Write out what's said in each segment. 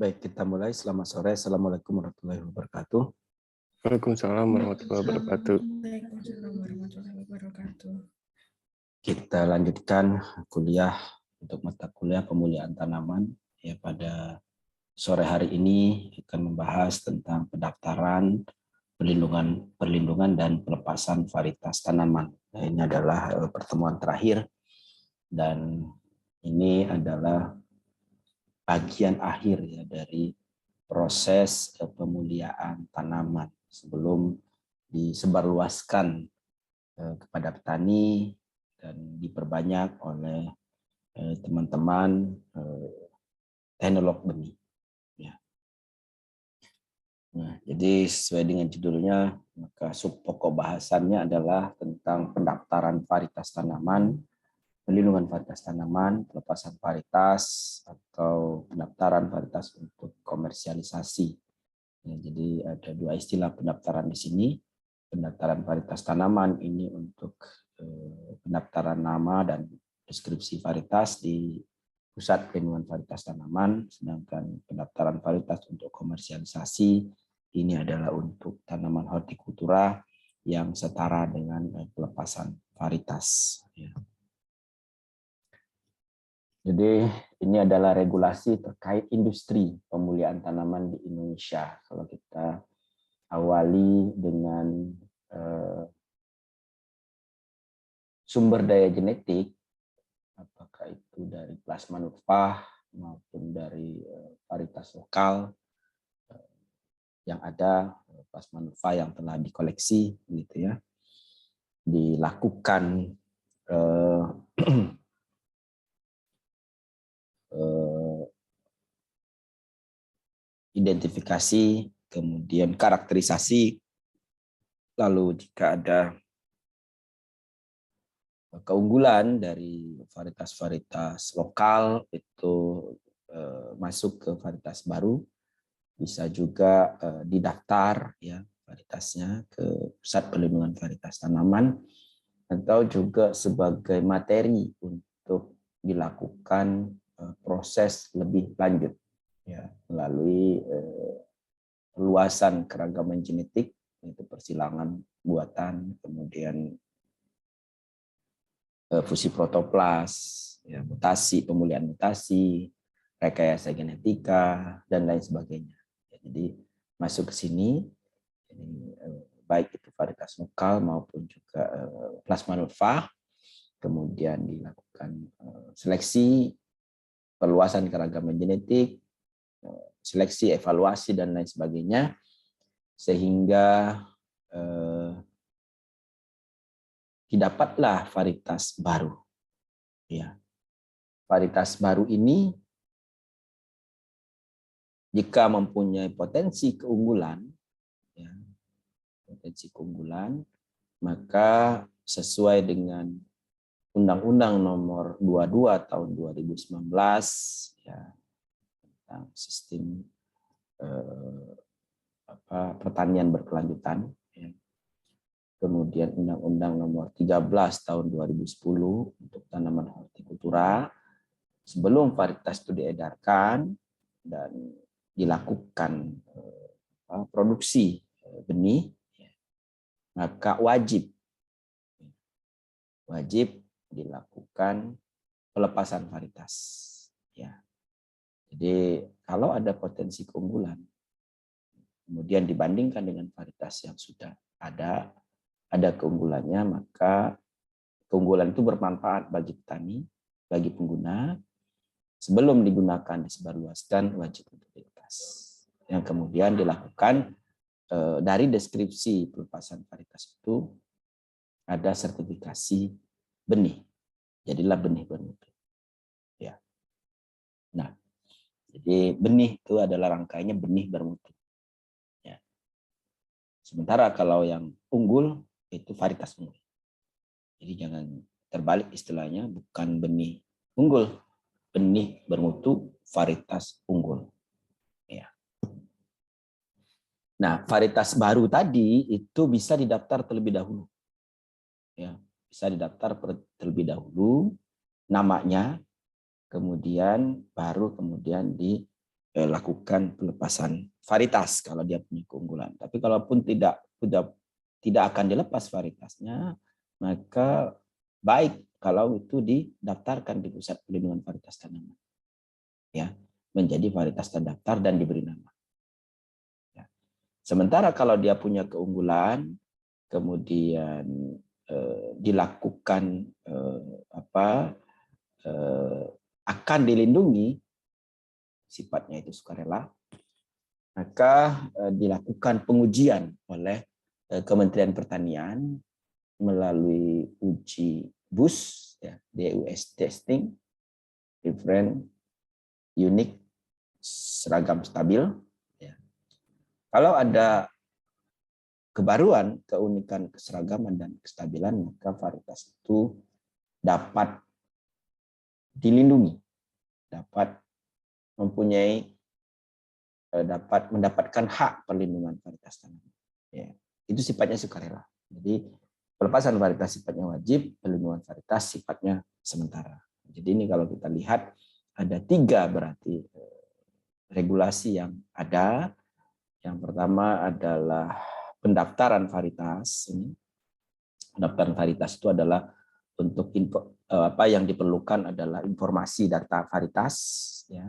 Baik, kita mulai. Selamat sore. Assalamualaikum warahmatullahi wabarakatuh. Waalaikumsalam warahmatullahi wabarakatuh. Waalaikumsalam warahmatullahi wabarakatuh. Kita lanjutkan kuliah untuk mata kuliah pemuliaan tanaman. Ya, pada sore hari ini akan membahas tentang pendaftaran, perlindungan dan pelepasan varietas tanaman. Nah, ini adalah pertemuan terakhir dan ini adalah bagian akhir ya dari proses pemuliaan tanaman sebelum disebarluaskan kepada petani dan diperbanyak oleh teman-teman teknolog benih. Ya. Nah, jadi sesuai dengan judulnya, maka sub pokok bahasannya adalah tentang pendaftaran varietas tanaman, perlindungan varietas tanaman, pelepasan varietas atau pendaftaran varietas untuk komersialisasi. Ya, jadi ada dua istilah pendaftaran di sini. Pendaftaran varietas tanaman ini untuk pendaftaran nama dan deskripsi varietas di Pusat Pelindungan Varietas Tanaman, sedangkan pendaftaran varietas untuk komersialisasi ini adalah untuk tanaman hortikultura yang setara dengan pelepasan varietas. Ya. Jadi ini adalah regulasi terkait industri pemuliaan tanaman di Indonesia. Kalau kita awali dengan sumber daya genetik, apakah itu dari plasma nutfah maupun dari varietas lokal yang ada, plasma nutfah yang telah dikoleksi, gitu ya, dilakukan identifikasi, kemudian karakterisasi, lalu jika ada keunggulan dari varietas-varietas lokal itu masuk ke varietas baru, bisa juga didaftar ya varietasnya ke Pusat Pelindungan Varietas Tanaman, atau juga sebagai materi untuk dilakukan proses lebih lanjut ya melalui perluasan keragaman genetik, yaitu persilangan buatan, kemudian fusi protoplas, ya, mutasi, pemulihan mutasi, rekayasa genetika, dan lain sebagainya. Ya, jadi masuk ke sini, baik itu varietas lokal maupun juga plasma nutfah, kemudian dilakukan seleksi, perluasan keragaman genetik, seleksi, evaluasi, dan lain sebagainya, sehingga didapatlah varietas baru. Ya. Varietas baru ini jika mempunyai potensi keunggulan, ya, maka sesuai dengan Undang-Undang Nomor 22 Tahun 2019 ya, tentang sistem pertanian berkelanjutan, ya. Kemudian Undang-Undang Nomor 13 Tahun 2010 untuk tanaman hortikultura, sebelum varietas itu diedarkan dan dilakukan produksi benih, maka wajib dilakukan pelepasan varietas. Ya. Jadi kalau ada potensi keunggulan, kemudian dibandingkan dengan varietas yang sudah ada keunggulannya, maka keunggulan itu bermanfaat bagi petani, bagi pengguna. Sebelum digunakan, disebarluaskan, wajib untuk dilepas. Yang kemudian dilakukan dari deskripsi pelepasan varietas itu ada sertifikasi benih. Jadilah benih bermutu. Ya. Nah, jadi benih itu adalah rangkaiannya benih bermutu. Ya. Sementara kalau yang unggul itu varietas unggul. Jadi jangan terbalik istilahnya, bukan benih unggul, benih bermutu varietas unggul. Ya. Nah, varietas baru tadi itu bisa didaftar terlebih dahulu. Ya, bisa didaftar terlebih dahulu namanya, kemudian baru kemudian lakukan pelepasan varietas kalau dia punya keunggulan. Tapi kalaupun tidak akan dilepas varietasnya, maka baik kalau itu didaftarkan di Pusat Pelindungan Varietas Tanaman, ya, menjadi varietas terdaftar dan diberi nama. Ya. Sementara kalau dia punya keunggulan, kemudian dilakukan akan dilindungi, sifatnya itu sukarela, maka dilakukan pengujian oleh Kementerian Pertanian melalui uji BUS, ya, DUS testing, different, unik, seragam, stabil. Ya. Kalau ada kebaruan, keunikan, keseragaman, dan kestabilan, maka varietas itu dapat dilindungi, dapat mendapatkan hak perlindungan varietas tanaman. Ya, itu sifatnya sukarela. Jadi pelepasan varietas sifatnya wajib, perlindungan varietas sifatnya sementara. Jadi ini kalau kita lihat ada 3 berarti regulasi yang ada. Yang pertama adalah pendaftaran varietas. Pendaftaran varietas itu adalah untuk apa yang diperlukan adalah informasi data varietas, ya,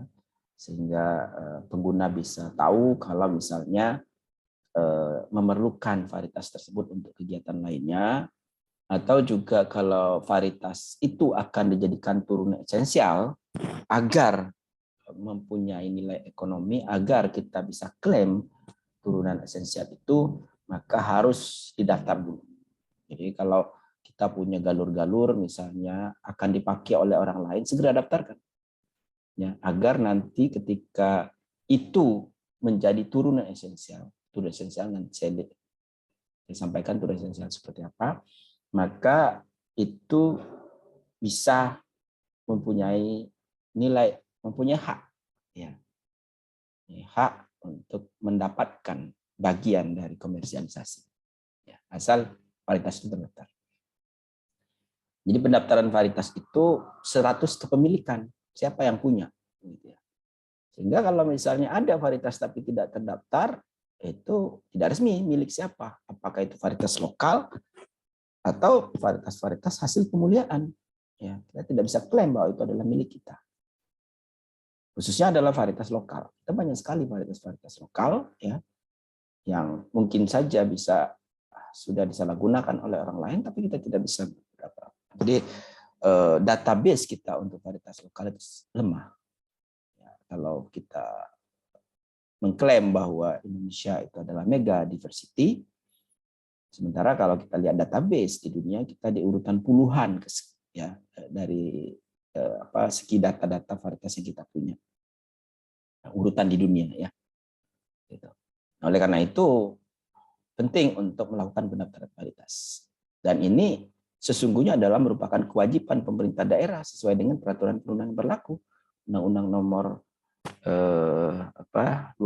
sehingga pengguna bisa tahu kalau misalnya memerlukan varietas tersebut untuk kegiatan lainnya, atau juga kalau varietas itu akan dijadikan turunan esensial agar mempunyai nilai ekonomi, agar kita bisa klaim turunan esensial itu, maka harus didaftar dulu. Jadi kalau kita punya galur-galur misalnya akan dipakai oleh orang lain, segera daftarkan. Ya, agar nanti ketika itu menjadi turunan esensial nanti saya sampaikan turunan esensial seperti apa, maka itu bisa mempunyai nilai, mempunyai hak, ya, hak untuk mendapatkan bagian dari komersialisasi, ya, asal varietas itu terdaftar. Jadi pendaftaran varietas itu 100 kepemilikan, siapa yang punya, gitu ya. Sehingga kalau misalnya ada varietas tapi tidak terdaftar, itu tidak resmi milik siapa, apakah itu varietas lokal atau varietas hasil pemuliaan, ya, kita tidak bisa klaim bahwa itu adalah milik kita. Khususnya adalah varietas lokal. Kita banyak sekali varietas lokal, ya, yang mungkin saja sudah disalahgunakan oleh orang lain, tapi kita tidak bisa berapa. Jadi database kita untuk varietas lokal itu lemah. Ya, kalau kita mengklaim bahwa Indonesia itu adalah mega diversity, sementara kalau kita lihat database di dunia kita di urutan puluhan, ya, dari segi data-data varietas yang kita punya, urutan di dunia, ya. Gitu. Nah, oleh karena itu penting untuk melakukan pendaftaran varietas, dan ini sesungguhnya adalah merupakan kewajiban pemerintah daerah sesuai dengan peraturan perundang berlaku, Undang-Undang Nomor 29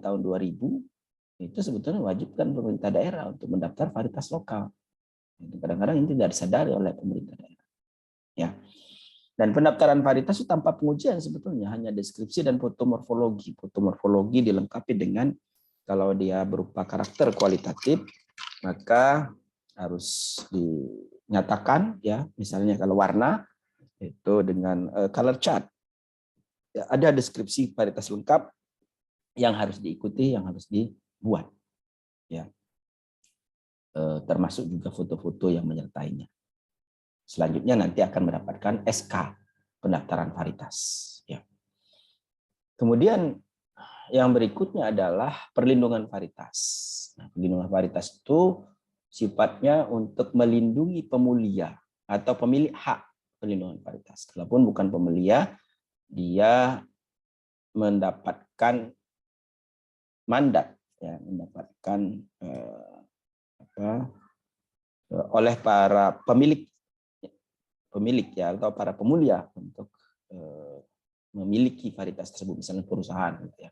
tahun 2000 itu sebetulnya wajibkan pemerintah daerah untuk mendaftar varietas lokal. Kadang-kadang ini tidak disadari oleh pemerintah daerah. Ya. Dan pendaftaran varietas itu tanpa pengujian sebetulnya, hanya deskripsi dan foto morfologi. Foto morfologi dilengkapi dengan, kalau dia berupa karakter kualitatif, maka harus dinyatakan, ya, misalnya kalau warna itu dengan color chart. Ya, ada deskripsi varietas lengkap yang harus diikuti, yang harus dibuat, ya, termasuk juga foto-foto yang menyertainya. Selanjutnya nanti akan mendapatkan SK pendaftaran varietas, ya. Kemudian yang berikutnya adalah perlindungan varietas. Nah, perlindungan varietas itu sifatnya untuk melindungi pemulia atau pemilik hak perlindungan varietas. Kalaupun bukan pemulia, dia mendapatkan mandat, ya, mendapatkan oleh para pemilik, ya, atau para pemulia untuk memiliki varietas tersebut, misalnya perusahaan, gitu ya.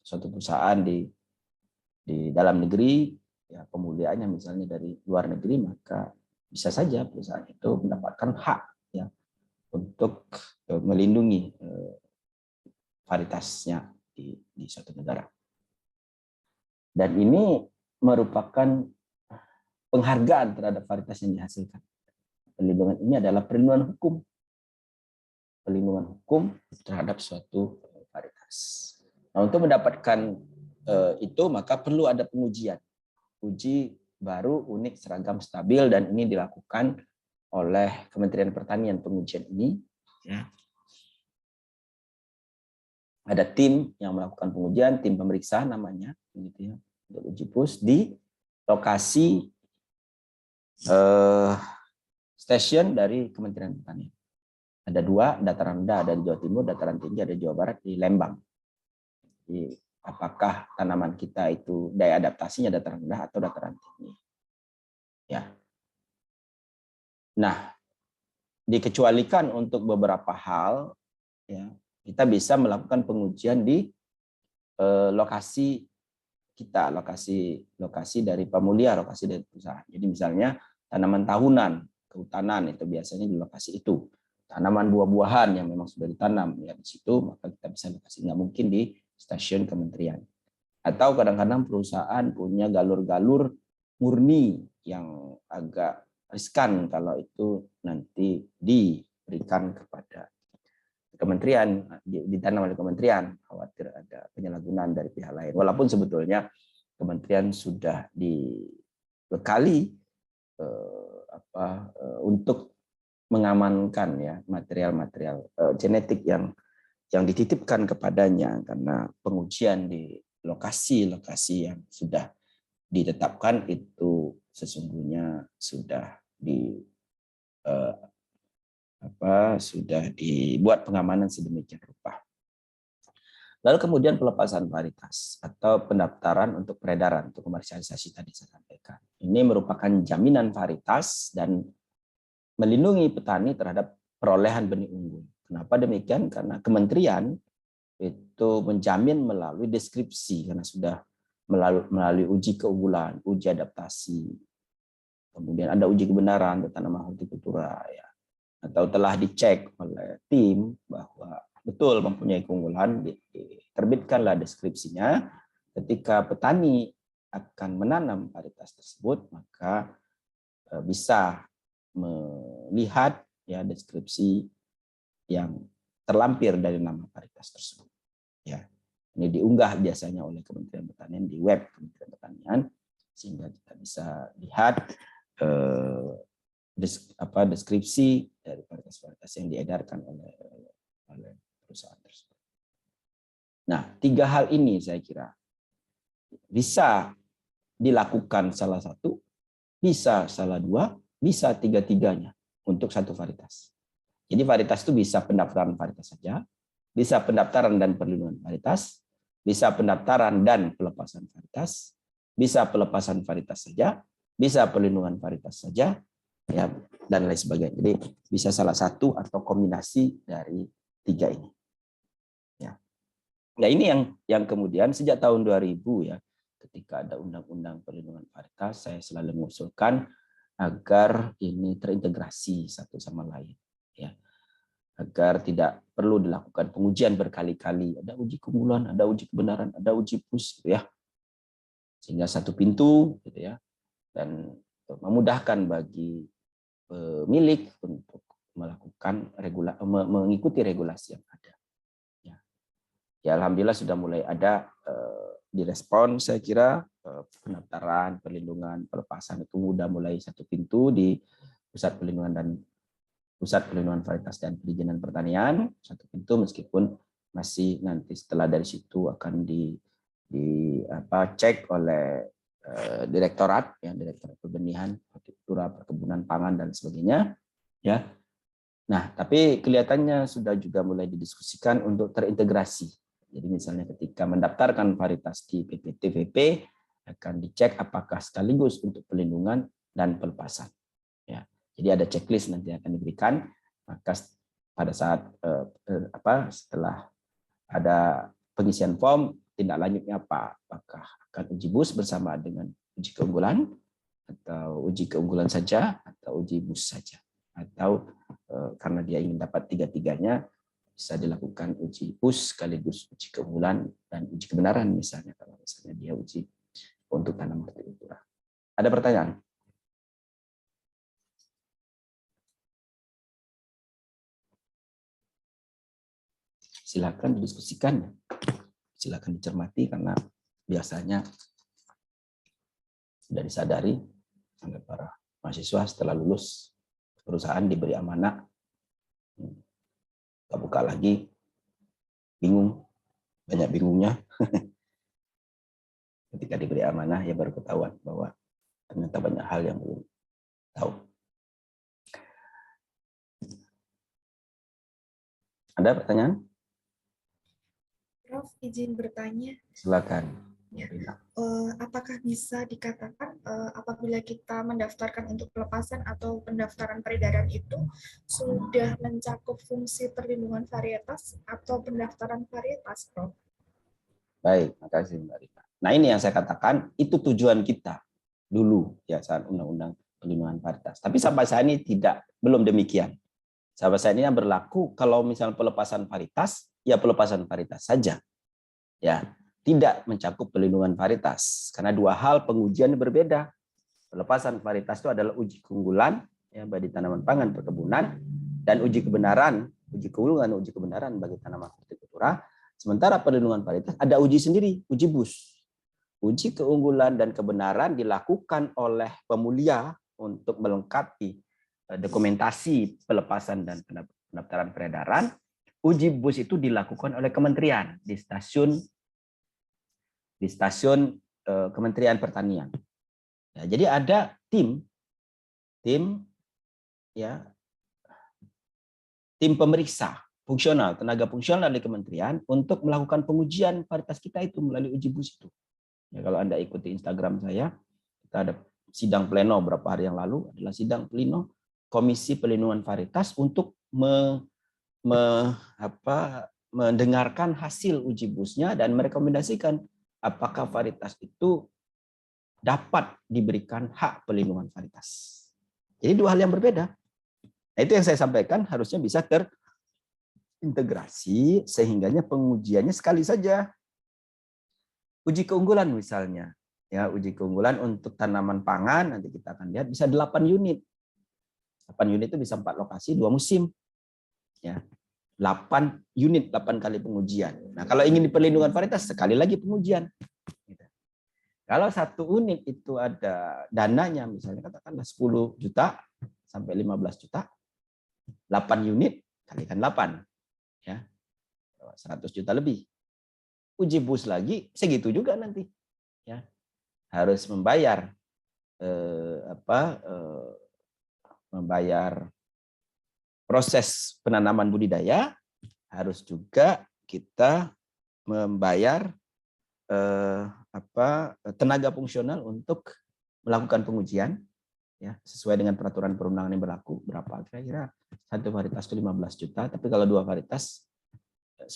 Suatu perusahaan di dalam negeri, ya, pemuliaannya misalnya dari luar negeri, maka bisa saja perusahaan itu mendapatkan hak, ya, untuk melindungi varietasnya di suatu negara. Dan ini merupakan penghargaan terhadap varietas yang dihasilkan. Perlindungan ini adalah perlindungan hukum. Perlindungan hukum terhadap suatu varietas. Nah, untuk mendapatkan itu maka perlu ada pengujian. Uji baru, unik, seragam, stabil, dan ini dilakukan oleh Kementerian Pertanian pengujian ini. Ya. Ada tim yang melakukan pengujian, tim pemeriksa namanya, gitu ya, untuk uji pus di lokasi stasiun dari Kementerian Pertanian. Ada 2, dataran rendah ada di Jawa Timur, dataran tinggi ada di Jawa Barat di Lembang. Jadi, apakah tanaman kita itu daya adaptasinya dataran rendah atau dataran tinggi? Ya. Nah, dikecualikan untuk beberapa hal, ya, kita bisa melakukan pengujian di lokasi kita, lokasi dari pemulia, lokasi dari perusahaan. Jadi misalnya tanaman tahunan, kehutanan itu biasanya di lokasi itu. Tanaman buah-buahan yang memang sudah ditanam ya di situ, maka kita bisa lokasi, nggak mungkin di stasiun kementerian. Atau kadang-kadang perusahaan punya galur-galur murni yang agak riskan kalau itu nanti diberikan kepada kementerian, ditanam oleh kementerian, khawatir ada penyalahgunaan dari pihak lain. Walaupun sebetulnya kementerian sudah dibekali untuk mengamankan ya material-material genetik yang dititipkan kepadanya, karena pengujian di lokasi-lokasi yang sudah ditetapkan itu sesungguhnya sudah sudah dibuat pengamanan sedemikian rupa. Lalu kemudian pelepasan varietas atau pendaftaran untuk peredaran, untuk komersialisasi tadi saya sampaikan. Ini merupakan jaminan varietas dan melindungi petani terhadap perolehan benih unggul. Kenapa demikian? Karena kementerian itu menjamin melalui deskripsi, karena sudah melalui uji keunggulan, uji adaptasi, kemudian ada uji kebenaran untuk tanaman hortikultura, ya, atau telah dicek oleh tim bahwa betul mempunyai keunggulan, diterbitkanlah deskripsinya. Ketika petani akan menanam varietas tersebut, maka bisa melihat ya deskripsi yang terlampir dari nama varietas tersebut. Ya, ini diunggah biasanya oleh Kementerian Pertanian di web Kementerian Pertanian, sehingga kita bisa lihat deskripsi dari varietas-varietas yang diedarkan oleh perusahaan tersebut. Nah, 3 hal ini saya kira bisa dilakukan salah satu, bisa salah 2, bisa 3-tiganya untuk satu varietas. Jadi varietas itu bisa pendaftaran varietas saja, bisa pendaftaran dan perlindungan varietas, bisa pendaftaran dan pelepasan varietas, bisa pelepasan varietas saja, bisa perlindungan varietas saja, ya, dan lain sebagainya. Jadi bisa salah satu atau kombinasi dari 3 ini. Ya. Nah, ini yang kemudian sejak tahun 2000 ya, ketika ada undang-undang perlindungan varietas, saya selalu mengusulkan agar ini terintegrasi satu sama lain, ya. Agar tidak perlu dilakukan pengujian berkali-kali, ada uji keunggulan, ada uji kebenaran, ada uji pus, gitu ya. Sehingga satu pintu, gitu ya, dan memudahkan bagi pemilik untuk melakukan mengikuti regulasi yang ada. Ya, alhamdulillah sudah mulai ada direspon, saya kira pendaftaran, perlindungan, pelepasan itu mudah, mulai satu pintu di pusat perlindungan varietas dan perizinan pertanian, satu pintu, meskipun masih nanti setelah dari situ akan cek oleh direktorat, ya, direktorat pembenihan, hortikultura, perkebunan pangan dan sebagainya, ya. Nah, tapi kelihatannya sudah juga mulai didiskusikan untuk terintegrasi. Jadi misalnya ketika mendaftarkan varietas di PPTVP akan dicek apakah sekaligus untuk perlindungan dan pelepasan. Ya, jadi ada checklist nanti akan diberikan. Maka pada saat setelah ada pengisian form, tindak lanjutnya apa? Apakah akan uji bus bersama dengan uji keunggulan, atau uji keunggulan saja, atau uji bus saja, atau karena dia ingin dapat 3-tiganya, bisa dilakukan uji PUS sekaligus uji keunggulan dan uji kebenaran misalnya kalau misalnya dia uji untuk tanaman hortikultura. Ada pertanyaan? Silakan didiskusikan, silakan dicermati karena biasanya sudah disadari oleh para mahasiswa setelah lulus perusahaan diberi amanah, buka lagi, bingung, banyak bingungnya. Ketika diberi amanah ya baru ketahuan bahwa ternyata banyak hal yang belum tahu. Ada pertanyaan? Prof, izin bertanya. Silakan. Ya. Apakah bisa dikatakan apabila kita mendaftarkan untuk pelepasan atau pendaftaran peredaran itu sudah mencakup fungsi perlindungan varietas atau pendaftaran varietas, Prof? Baik, makasih Mbak Rita. Nah ini yang saya katakan, itu tujuan kita dulu ya saat undang-undang perlindungan varietas. Tapi sampai saat ini belum demikian. Sampai saat ini yang berlaku kalau misalnya pelepasan varietas, ya pelepasan varietas saja. Ya, tidak mencakup pelindungan varietas karena dua hal pengujian berbeda. Pelepasan varietas itu adalah uji keunggulan ya bagi tanaman pangan perkebunan dan uji kebenaran, uji keunggulan, uji kebenaran bagi tanaman hortikultura. Sementara perlindungan varietas ada uji sendiri, uji BUS. Uji keunggulan dan kebenaran dilakukan oleh pemulia untuk melengkapi dokumentasi pelepasan dan pendaftaran peredaran. Uji BUS itu dilakukan oleh kementerian di stasiun Kementerian Pertanian. Ya, jadi ada tim pemeriksa fungsional, tenaga fungsional di kementerian untuk melakukan pengujian varietas kita itu melalui uji BUS itu. Ya, kalau Anda ikuti Instagram saya, kita ada sidang pleno beberapa hari yang lalu adalah sidang pleno Komisi Pelindungan Varietas untuk mendengarkan hasil uji BUS-nya dan merekomendasikan apakah varietas itu dapat diberikan hak pelindungan varietas. Jadi dua hal yang berbeda. Nah, itu yang saya sampaikan harusnya bisa terintegrasi sehingganya pengujiannya sekali saja. Uji keunggulan misalnya, ya uji keunggulan untuk tanaman pangan nanti kita akan lihat bisa 8 unit. 8 unit itu bisa 4 lokasi, 2 musim. Ya. 8 unit, 8 kali pengujian. Nah, kalau ingin di perlindungan varietas, sekali lagi pengujian. Kalau 1 unit itu ada dananya, misalnya katakanlah 10 juta sampai 15 juta, 8 unit kalikan 8. Ya, 100 juta lebih. Uji BUS lagi, segitu juga nanti. Ya, harus membayar membayar proses penanaman budidaya, harus juga kita membayar tenaga fungsional untuk melakukan pengujian ya sesuai dengan peraturan perundangan yang berlaku. Berapa kira-kira satu varietas itu 15 juta, tapi kalau 2 varietas 10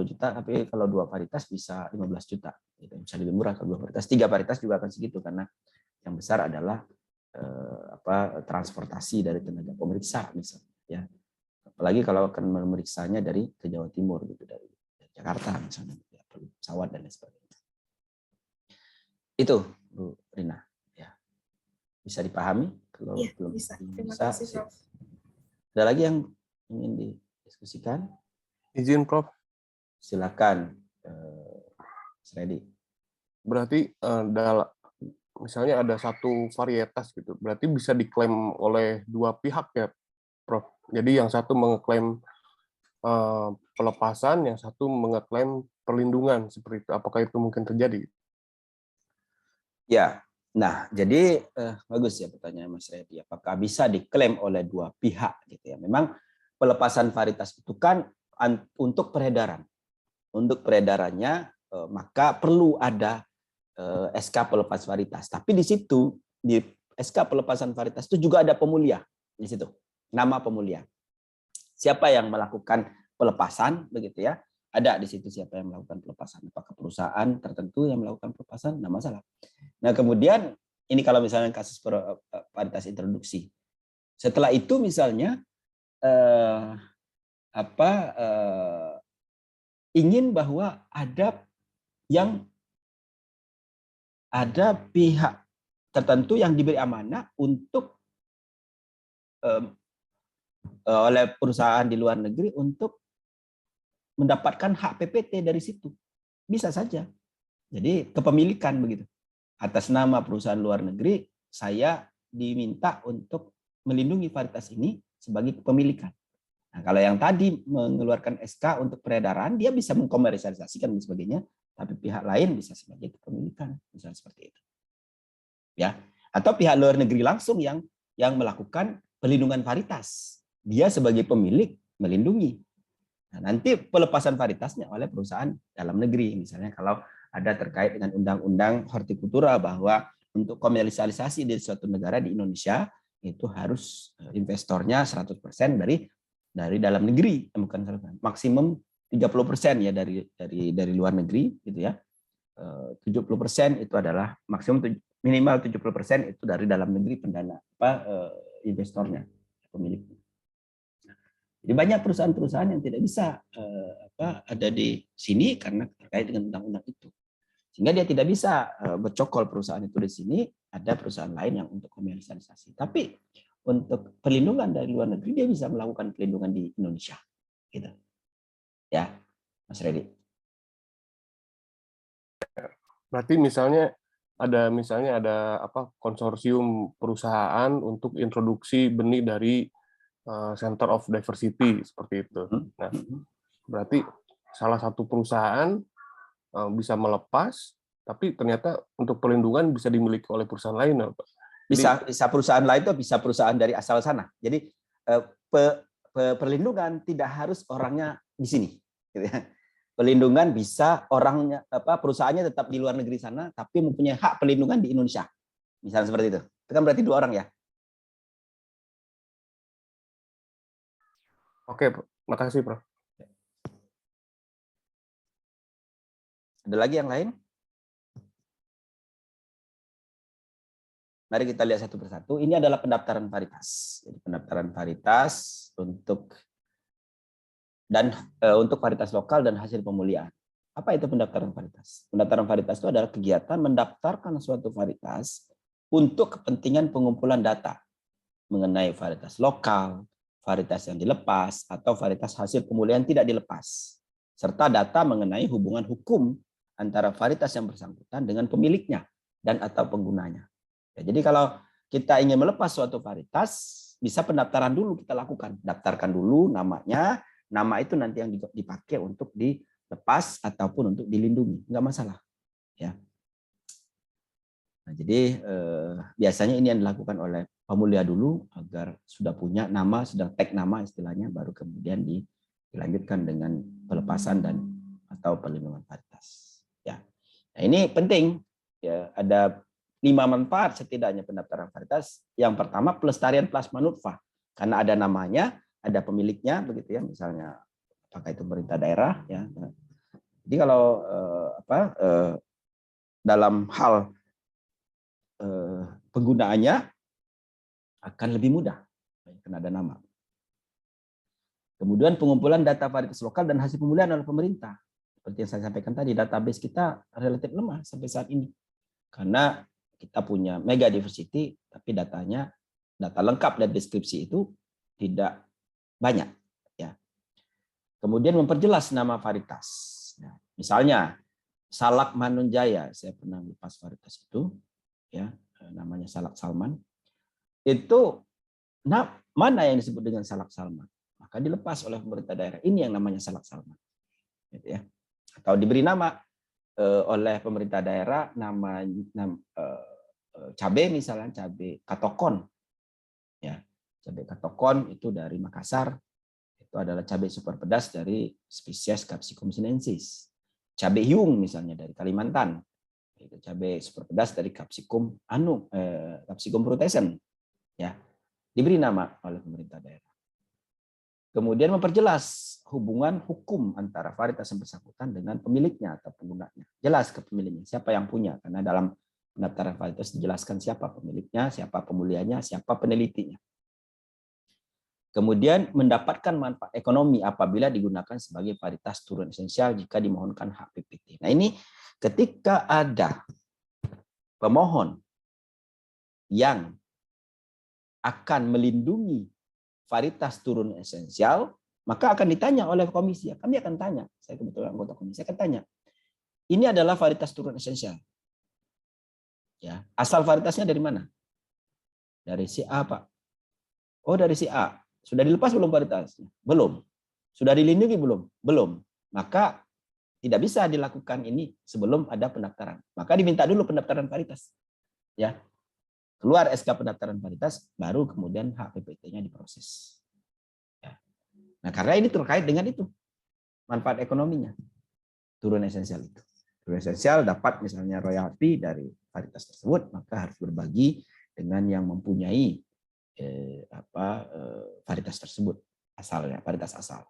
juta, tapi kalau 2 varietas bisa 15 juta. Itu bisa lebih murah kalau 2 varietas. 3 varietas juga akan segitu karena yang besar adalah transportasi dari tenaga pemeriksa misalnya ya. Apalagi kalau akan memeriksanya dari ke Jawa Timur gitu, dari Jakarta misalnya, ya, perlu pesawat dan lain sebagainya. Itu Bu Rina ya. Bisa dipahami kalau ya, belum bisa. Terima bisa, kasih, Prof. ada lagi yang ingin didiskusikan? Izin Prof. Silakan Ready. Berarti misalnya ada satu varietas gitu, berarti bisa diklaim oleh dua pihak ya, Prof. Jadi yang satu mengeklaim pelepasan, yang satu mengeklaim perlindungan seperti itu. Apakah itu mungkin terjadi? Ya, nah jadi bagus ya pertanyaan Mas Reddy. Apakah bisa diklaim oleh dua pihak gitu ya? Memang pelepasan varietas itu kan untuk peredaran. Untuk peredarannya maka perlu ada SK pelepas varietas. Tapi di situ di SK pelepasan varietas itu juga ada pemulia di situ. Nama pemulia. Siapa yang melakukan pelepasan begitu ya? Ada di situ siapa yang melakukan pelepasan. Apakah perusahaan tertentu yang melakukan pelepasan? Nggak masalah. Nah, kemudian ini kalau misalnya kasus varietas introduksi. Setelah itu misalnya ingin bahwa ada pihak tertentu yang diberi amanah untuk oleh perusahaan di luar negeri untuk mendapatkan hak PPT dari situ. Bisa saja. Jadi kepemilikan begitu. Atas nama perusahaan luar negeri, saya diminta untuk melindungi varietas ini sebagai kepemilikan. Nah, kalau yang tadi mengeluarkan SK untuk peredaran, dia bisa mengkomersialisasikan dan sebagainya, tapi pihak lain bisa sebagai kepemilikan, misalnya seperti itu. Ya, atau pihak luar negeri langsung yang melakukan pelindungan varietas. Dia sebagai pemilik melindungi. Nah, nanti pelepasan varietasnya oleh perusahaan dalam negeri. Misalnya kalau ada terkait dengan undang-undang hortikultura bahwa untuk komersialisasi di suatu negara di Indonesia itu harus investornya 100% dari dalam negeri, bukan maksimum 30% ya dari luar negeri gitu ya. 70% itu adalah maksimum, minimal 70% itu dari dalam negeri pendana investornya, pemiliknya. Jadi banyak perusahaan-perusahaan yang tidak bisa ada di sini karena terkait dengan undang-undang itu. Sehingga dia tidak bisa bercokol perusahaan itu di sini, ada perusahaan lain yang untuk komersialisasi. Tapi untuk perlindungan dari luar negeri dia bisa melakukan perlindungan di Indonesia. Gitu. Ya, Mas Reddy. Berarti misalnya ada konsorsium perusahaan untuk introduksi benih dari Center of Diversity seperti itu. Nah, berarti salah satu perusahaan bisa melepas, tapi ternyata untuk perlindungan bisa dimiliki oleh perusahaan lain, Pak. Bisa perusahaan lain itu bisa perusahaan dari asal sana. Jadi perlindungan tidak harus orangnya di sini. Gitu ya. Perlindungan bisa orangnya perusahaannya tetap di luar negeri sana, tapi mempunyai hak perlindungan di Indonesia. Misalnya seperti itu. Itu kan berarti 2 orang ya. Oke, makasih, Prof. Ada lagi yang lain? Mari kita lihat satu persatu. Ini adalah pendaftaran varietas. Jadi pendaftaran varietas untuk varietas lokal dan hasil pemulihan. Apa itu pendaftaran varietas? Pendaftaran varietas itu adalah kegiatan mendaftarkan suatu varietas untuk kepentingan pengumpulan data mengenai varietas lokal, varietas yang dilepas, atau varietas hasil pemulihan tidak dilepas, serta data mengenai hubungan hukum antara varietas yang bersangkutan dengan pemiliknya dan atau penggunanya. Ya, jadi kalau kita ingin melepas suatu varietas, bisa pendaftaran dulu kita lakukan. Daftarkan dulu namanya, nama itu nanti yang dipakai untuk dilepas ataupun untuk dilindungi, nggak masalah. Ya. Nah, jadi biasanya ini yang dilakukan oleh pemulia dulu agar sudah punya nama, sudah tag nama istilahnya, baru kemudian dilanjutkan dengan pelepasan dan atau perlindungan varietas. Ya, nah, ini penting. Ya, ada 5 manfaat setidaknya pendaftaran varietas. Yang pertama pelestarian plasma nutfah, karena ada namanya, ada pemiliknya, begitu ya. Misalnya apakah itu pemerintah daerah, ya. Jadi kalau dalam hal penggunaannya akan lebih mudah karena ada nama. Kemudian pengumpulan data varietas lokal dan hasil pemulihan oleh pemerintah. Seperti yang saya sampaikan tadi, database kita relatif lemah sampai saat ini. Karena kita punya mega diversity, tapi data lengkap dan deskripsi itu tidak banyak. Ya. Kemudian memperjelas nama varietas. Nah, misalnya Salak Manunjaya, saya pernah lepas varietas itu, ya, namanya Salak Salman. Itu mana yang disebut dengan Salak Salman? Maka dilepas oleh pemerintah daerah. Ini yang namanya Salak Salman. Gitu ya. Atau diberi nama oleh pemerintah daerah nama cabai, misalnya cabai katokon. Ya, cabai katokon itu dari Makassar. Itu adalah cabai super pedas dari spesies Capsicum sinensis. Cabai hiung misalnya dari Kalimantan. Itu cabai super pedas dari Capsicum Capsicum frutescens. Ya, diberi nama oleh pemerintah daerah. Kemudian memperjelas hubungan hukum antara varietas yang bersangkutan dengan pemiliknya atau penggunanya. Jelas kepemilikannya, siapa yang punya. Karena dalam pendaftaran varietas dijelaskan siapa pemiliknya, siapa pemulihannya, siapa penelitinya. Kemudian mendapatkan manfaat ekonomi apabila digunakan sebagai varietas turun esensial jika dimohonkan hak PPT. Nah ini ketika ada pemohon yang akan melindungi varietas turun esensial, maka akan ditanya oleh komisi. Kami akan tanya, saya kebetulan anggota komisi, akan tanya, ini adalah varietas turun esensial. Ya, asal varietasnya dari mana? Dari si A, Pak. Oh, dari si A. Sudah dilepas belum varietasnya? Belum. Sudah dilindungi belum? Belum. Maka tidak bisa dilakukan ini sebelum ada pendaftaran. Maka diminta dulu pendaftaran varietas. Ya. Keluar SK pendaftaran varietas, baru kemudian hak PPT-nya diproses. Ya. Nah, karena ini terkait dengan itu. Manfaat ekonominya. Turun esensial itu. Turun esensial dapat misalnya royalti dari varietas tersebut, maka harus berbagi dengan yang mempunyai varietas tersebut asalnya, varietas asal.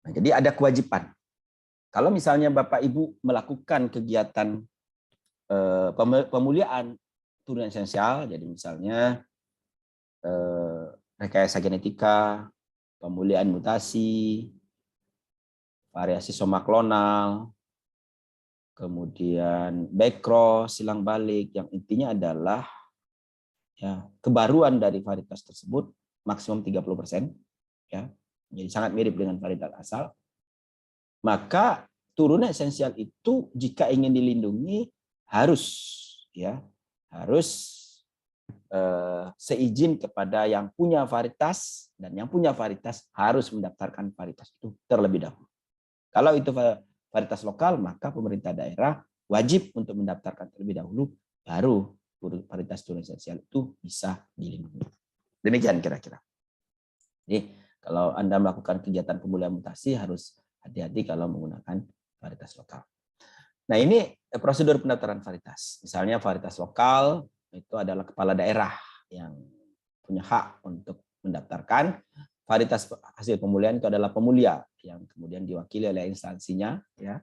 Nah, jadi ada kewajiban. Kalau misalnya Bapak Ibu melakukan kegiatan pemuliaan turun esensial, jadi misalnya rekayasa genetika, pemuliaan mutasi, variasi soma klonal, kemudian backcross, silang balik, yang intinya adalah ya, kebaruan dari varietas tersebut maksimum 30%, ya, jadi sangat mirip dengan varietas asal. Maka turun esensial itu jika ingin dilindungi harus seizin kepada yang punya varietas, dan yang punya varietas harus mendaftarkan varietas itu terlebih dahulu. Kalau itu varietas lokal, maka pemerintah daerah wajib untuk mendaftarkan terlebih dahulu, baru varietas turun esensial itu bisa dilindungi. Demikian kira-kira. Jadi kalau Anda melakukan kegiatan pemulihan mutasi harus hati-hati kalau menggunakan varietas lokal. Nah ini prosedur pendaftaran varietas. Misalnya varietas lokal itu adalah kepala daerah yang punya hak untuk mendaftarkan. Varietas hasil pemulihan itu adalah pemulia yang kemudian diwakili oleh instansinya, ya,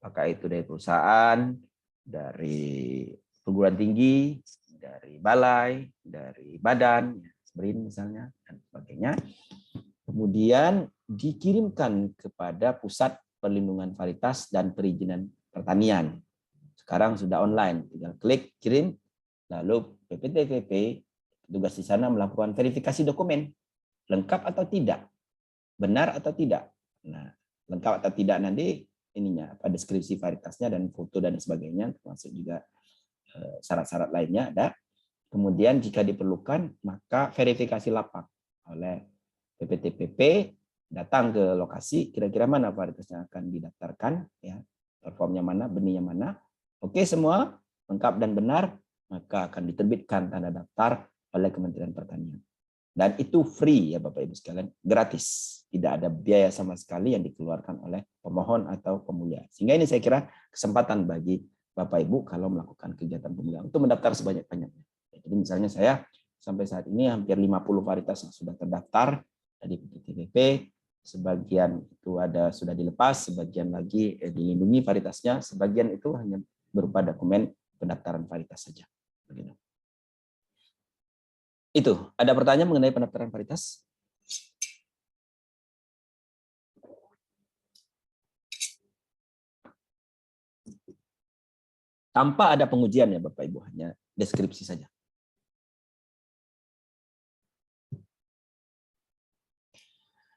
apakah itu dari perusahaan, dari perguruan tinggi, dari balai, dari badan, BRIN misalnya, dan sebagainya. Kemudian dikirimkan kepada Pusat Perlindungan Varietas dan Perizinan Pertanian. Sekarang sudah online, tinggal klik, kirim, lalu PPTVP, tugas di sana melakukan verifikasi dokumen, lengkap atau tidak, benar atau tidak. Nah, lengkap atau tidak nanti ininya, apa deskripsi varietasnya dan foto dan sebagainya, termasuk juga syarat-syarat lainnya ada. Kemudian jika diperlukan, maka verifikasi lapak oleh PPTPP, datang ke lokasi, kira-kira mana varietas yang akan didaftarkan, ya, performnya mana, benihnya mana. Oke semua, lengkap dan benar, maka akan diterbitkan tanda daftar oleh Kementerian Pertanian. Dan itu free ya Bapak Ibu sekalian, gratis. Tidak ada biaya sama sekali yang dikeluarkan oleh pemohon atau pemulia. Sehingga ini saya kira kesempatan bagi Bapak Ibu kalau melakukan kegiatan pemulihan untuk mendaftar sebanyak-banyaknya. Jadi misalnya saya sampai saat ini hampir 50 varietas yang sudah terdaftar dari PPTVP, sebagian itu ada sudah dilepas, sebagian lagi dilindungi varietasnya, sebagian itu hanya berupa dokumen pendaftaran varietas saja. Begitu. Itu, ada pertanyaan mengenai pendaftaran varietas? Tanpa ada pengujian ya Bapak Ibu, hanya deskripsi saja.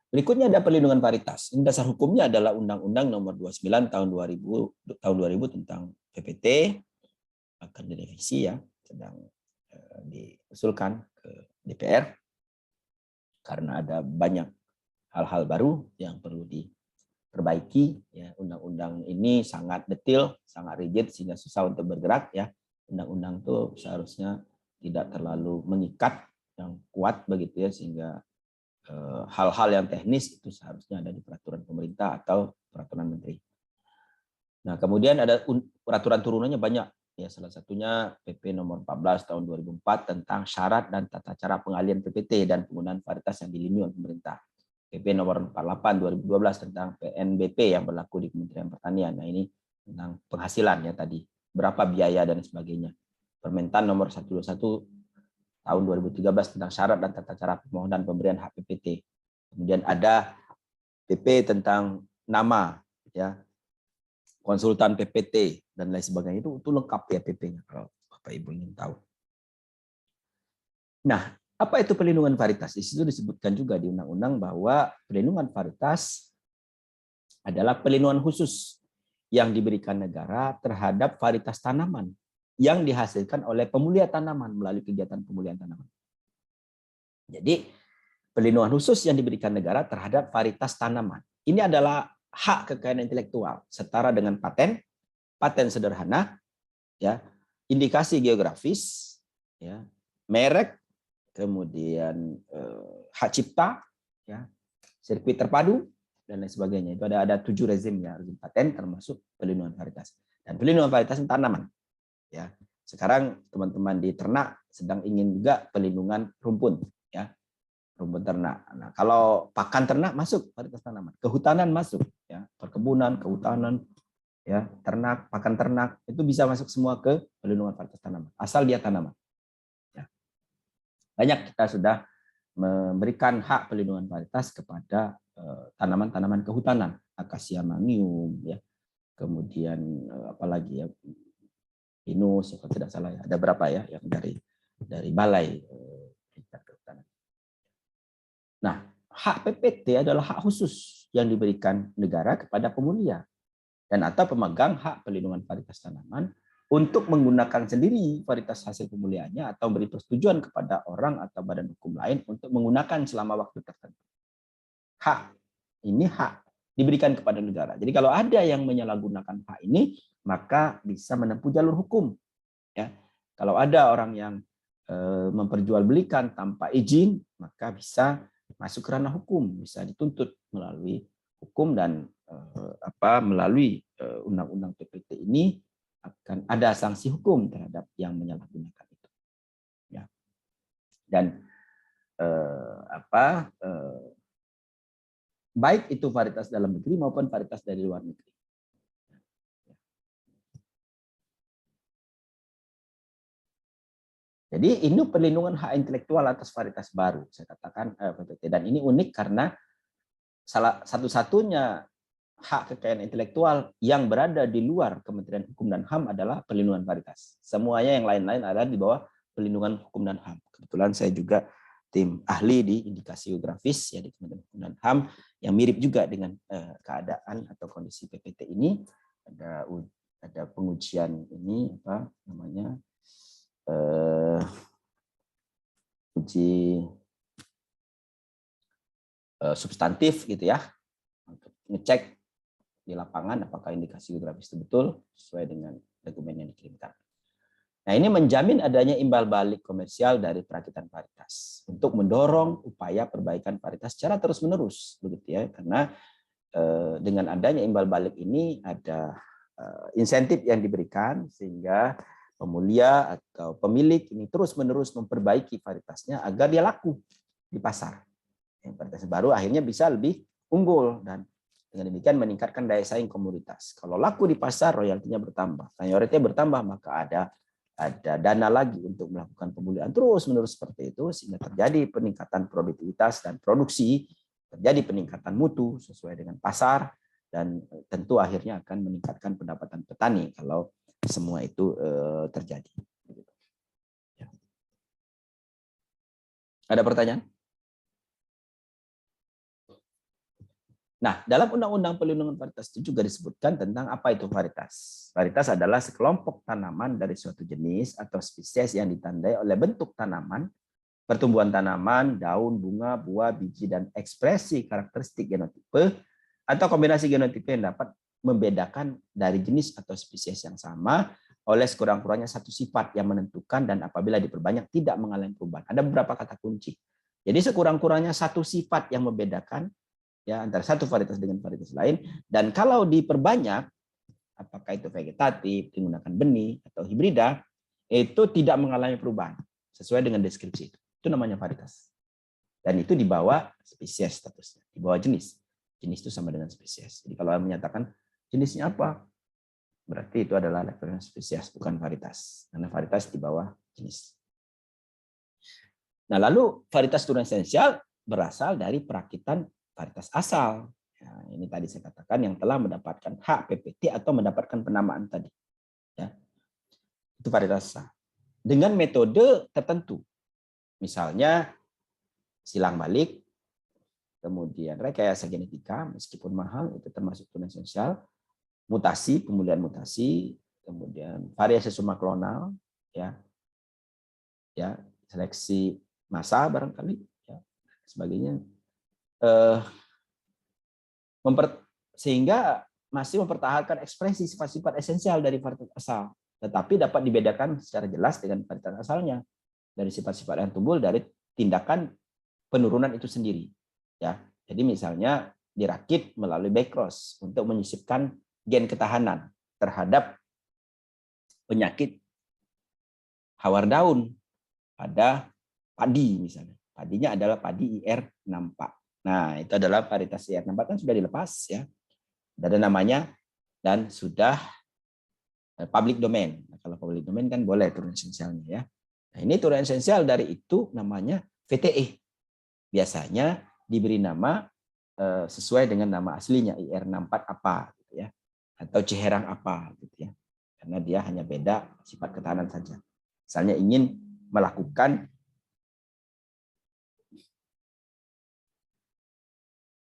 Berikutnya ada perlindungan varietas. Ini dasar hukumnya adalah Undang-Undang Nomor 29 tahun 2000 tentang PPT, akan direvisi ya, sedang diusulkan ke DPR karena ada banyak hal-hal baru yang perlu diperbaiki. Ya, undang-undang ini sangat detail, sangat rigid sehingga susah untuk bergerak ya. Undang-undang itu seharusnya tidak terlalu mengikat, yang kuat begitu ya, sehingga hal-hal yang teknis itu seharusnya ada di peraturan pemerintah atau peraturan menteri. Nah, kemudian ada peraturan turunannya banyak. Ya, salah satunya PP nomor 14 tahun 2004 tentang syarat dan tata cara pengalian PPT dan penggunaan varietas yang dilindungi oleh pemerintah. PP nomor 48 2012 tentang PNBP yang berlaku di Kementerian Pertanian. Nah, ini tentang penghasilan ya tadi, berapa biaya dan sebagainya. Permentan nomor 121 tahun 2013 tentang syarat dan tata cara permohonan pemberian hak PPT. Kemudian ada PP tentang nama, ya, konsultan PPT dan lain sebagainya. Itu lengkap ya PP-nya kalau Bapak Ibu ingin tahu. Nah, apa itu pelindungan varietas? Di situ disebutkan juga di undang-undang bahwa pelindungan varietas adalah pelindungan khusus yang diberikan negara terhadap varietas tanaman yang dihasilkan oleh pemulia tanaman melalui kegiatan pemulihan tanaman. Jadi, pelindungan khusus yang diberikan negara terhadap varietas tanaman. Ini adalah hak kekayaan intelektual setara dengan paten, paten sederhana, ya, indikasi geografis, ya, merek, kemudian hak cipta, ya, sirkuit terpadu dan lain sebagainya. Itu ada 7 rezim ya, rezim paten termasuk pelindungan varietas. Dan pelindungan varietas tanaman. Ya, sekarang teman-teman di ternak sedang ingin juga pelindungan rumpun, ya, rumpun ternak. Nah, kalau pakan ternak masuk varietas tanaman, kehutanan masuk, ya, perkebunan, kehutanan, ya, ternak, pakan ternak itu bisa masuk semua ke pelindungan varietas tanaman, asal dia tanaman. Ya. Banyak kita sudah memberikan hak pelindungan varietas kepada tanaman-tanaman kehutanan, akasia mangium, ya, kemudian apalagi ya, pinus, kalau tidak salah ya, ada berapa ya yang dari balai kehutanan. Nah, hak PPT adalah hak khusus yang diberikan negara kepada pemulia dan atau pemegang hak pelindungan varietas tanaman untuk menggunakan sendiri varietas hasil pemuliaannya atau beri persetujuan kepada orang atau badan hukum lain untuk menggunakan selama waktu tertentu. Hak ini hak diberikan kepada negara. Jadi kalau ada yang menyalahgunakan hak ini, maka bisa menempuh jalur hukum. Ya, kalau ada orang yang memperjualbelikan tanpa izin, maka bisa masuk ke ranah hukum, bisa dituntut melalui hukum dan melalui undang-undang PPT ini akan ada sanksi hukum terhadap yang menyalahgunakan itu. Ya. Dan baik itu varietas dalam negeri maupun varietas dari luar negeri. Jadi ini perlindungan hak intelektual atas varietas baru, saya katakan PPT. Dan ini unik karena salah satu-satunya hak kekayaan intelektual yang berada di luar Kementerian Hukum dan HAM adalah perlindungan varietas. Semuanya yang lain-lain ada di bawah perlindungan hukum dan HAM. Kebetulan saya juga tim ahli di indikasi geografis ya di Kementerian Hukum dan HAM yang mirip juga dengan keadaan atau kondisi PPT ini. Ada pengujian ini apa namanya? Uji substantif gitu ya, untuk ngecek di lapangan apakah indikasi geografis itu betul sesuai dengan dokumen yang dikirimkan. Nah, ini menjamin adanya imbal balik komersial dari perakitan varietas untuk mendorong upaya perbaikan varietas secara terus-menerus, begitu ya, karena dengan adanya imbal balik ini ada insentif yang diberikan sehingga pemulia atau pemilik ini terus-menerus memperbaiki varietasnya agar dia laku di pasar. Yang varietas baru akhirnya bisa lebih unggul dan dengan demikian meningkatkan daya saing komoditas. Kalau laku di pasar, royaltinya bertambah, senioritinya bertambah, maka ada dana lagi untuk melakukan pemulihan terus-menerus seperti itu sehingga terjadi peningkatan produktivitas dan produksi, terjadi peningkatan mutu sesuai dengan pasar dan tentu akhirnya akan meningkatkan pendapatan petani kalau semua itu terjadi. Ada pertanyaan? Nah, dalam Undang-Undang Perlindungan Varietas itu juga disebutkan tentang apa itu varietas. Varietas adalah sekelompok tanaman dari suatu jenis atau spesies yang ditandai oleh bentuk tanaman, pertumbuhan tanaman, daun, bunga, buah, biji, dan ekspresi karakteristik genotipe atau kombinasi genotipe yang dapat membedakan dari jenis atau spesies yang sama oleh sekurang-kurangnya satu sifat yang menentukan dan apabila diperbanyak tidak mengalami perubahan. Ada beberapa kata kunci. Jadi sekurang-kurangnya satu sifat yang membedakan ya antara satu varietas dengan varietas lain, dan kalau diperbanyak apakah itu vegetatif, menggunakan benih atau hibrida, itu tidak mengalami perubahan sesuai dengan deskripsi itu. Itu namanya varietas. Dan itu di bawah spesies statusnya, di bawah jenis. Jenis itu sama dengan spesies. Jadi kalau menyatakan jenisnya apa, berarti itu adalah level spesies bukan varietas. Karena varietas di bawah jenis. Nah, lalu varietas turun esensial berasal dari perakitan varietas asal. Nah, ini tadi saya katakan yang telah mendapatkan hak PPT atau mendapatkan penamaan tadi. Ya. Itu varietas asal. Dengan metode tertentu. Misalnya silang balik, kemudian rekayasa genetika, meskipun mahal, itu termasuk turun esensial. Mutasi, pemulihan mutasi, kemudian variasi soma klonal, ya, seleksi massa barangkali, ya, sebagainya. Sehingga masih mempertahankan ekspresi sifat-sifat esensial dari varietas asal, tetapi dapat dibedakan secara jelas dengan varietas asalnya dari sifat-sifat yang tumbuh dari tindakan penurunan itu sendiri. Ya, jadi misalnya dirakit melalui backcross untuk menyisipkan gen ketahanan terhadap penyakit hawar daun pada padi misalnya. Padinya adalah padi IR64. Nah, itu adalah varietas IR64 kan sudah dilepas ya. Sudah ada namanya dan sudah public domain. Nah, kalau public domain kan boleh turun esensialnya ya. Nah, ini turun esensial dari itu namanya VTE. Biasanya diberi nama sesuai dengan nama aslinya IR64 apa gitu ya. Atau Ciherang apa gitu ya. Karena dia hanya beda sifat ketahanan saja. Misalnya ingin melakukan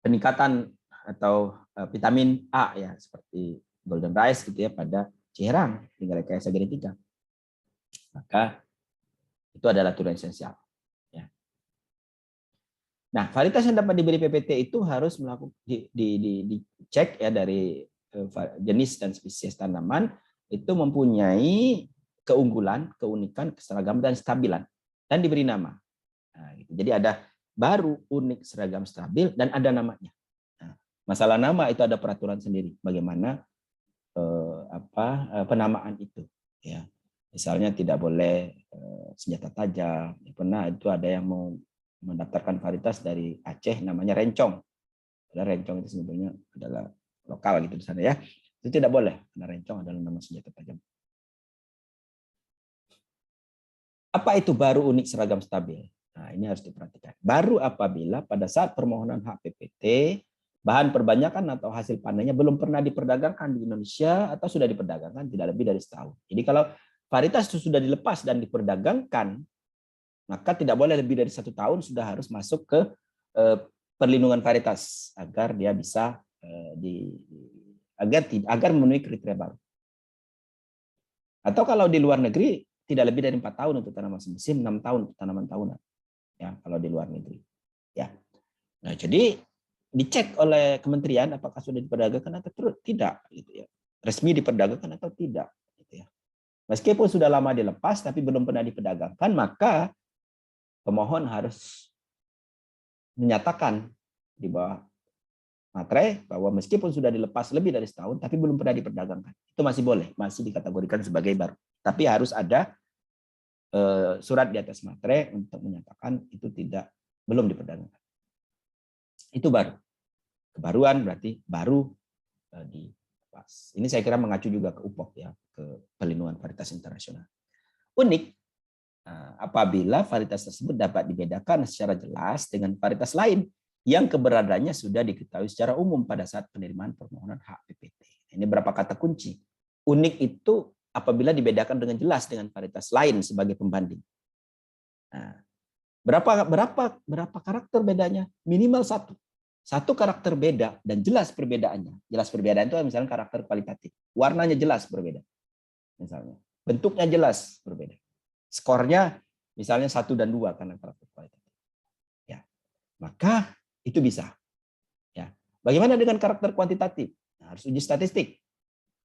peningkatan atau vitamin A ya seperti golden rice gitu ya pada Ciherang dengan rekayasa genetika, maka itu adalah turun esensial. Ya. Nah, varietas yang dapat diberi PPT itu harus melakukan dicek ya dari jenis dan spesies tanaman itu mempunyai keunggulan, keunikan, keseragaman dan stabilan dan diberi nama. Nah, gitu. Jadi ada baru, unik, seragam, stabil, dan ada namanya. Nah, masalah nama itu ada peraturan sendiri. Bagaimana penamaan itu? Ya, misalnya tidak boleh senjata tajam. Pernah itu ada yang mau mendaftarkan varietas dari Aceh, namanya rencong. Padahal rencong itu sebetulnya adalah lokal gitu di sana ya. Itu tidak boleh karena rencong adalah nama senjata tajam. Apa itu baru, unik, seragam, stabil? Nah, ini harus diperhatikan. Baru apabila pada saat permohonan hak PPT, bahan perbanyakan atau hasil panennya belum pernah diperdagangkan di Indonesia atau sudah diperdagangkan tidak lebih dari setahun. Jadi kalau varietas itu sudah dilepas dan diperdagangkan, maka tidak boleh lebih dari 1 tahun sudah harus masuk ke perlindungan varietas agar dia bisa agar memenuhi kriteria baru. Atau kalau di luar negeri tidak lebih dari 4 tahun untuk tanaman semusim, 6 tahun untuk tanaman tahunan. Ya, kalau di luar negeri. Ya. Nah, jadi dicek oleh kementerian apakah sudah diperdagangkan atau tidak gitu ya. Resmi diperdagangkan atau tidak gitu ya. Meskipun sudah lama dilepas tapi belum pernah diperdagangkan, maka pemohon harus menyatakan di bawah materai bahwa meskipun sudah dilepas lebih dari setahun tapi belum pernah diperdagangkan. Itu masih boleh, masih dikategorikan sebagai baru. Tapi harus ada surat di atas materai untuk menyatakan itu belum diperdagangkan. Itu baru. Kebaruan berarti baru dilepas. Ini saya kira mengacu juga ke UPOV ya, ke Perlindungan Varietas Internasional. Unik apabila varietas tersebut dapat dibedakan secara jelas dengan varietas lain yang keberadaannya sudah diketahui secara umum pada saat penerimaan permohonan hak PPT. Ini berapa kata kunci. Unik itu apabila dibedakan dengan jelas dengan varietas lain sebagai pembanding. Nah, berapa karakter bedanya? Minimal 1. 1 karakter beda dan jelas perbedaannya. Jelas perbedaan itu misalnya karakter kualitatif. Warnanya jelas berbeda. Misalnya. Bentuknya jelas berbeda. Skornya misalnya 1 dan 2 karena karakter kualitatif. Ya. Maka itu bisa. Ya. Bagaimana dengan karakter kuantitatif? Nah, harus uji statistik.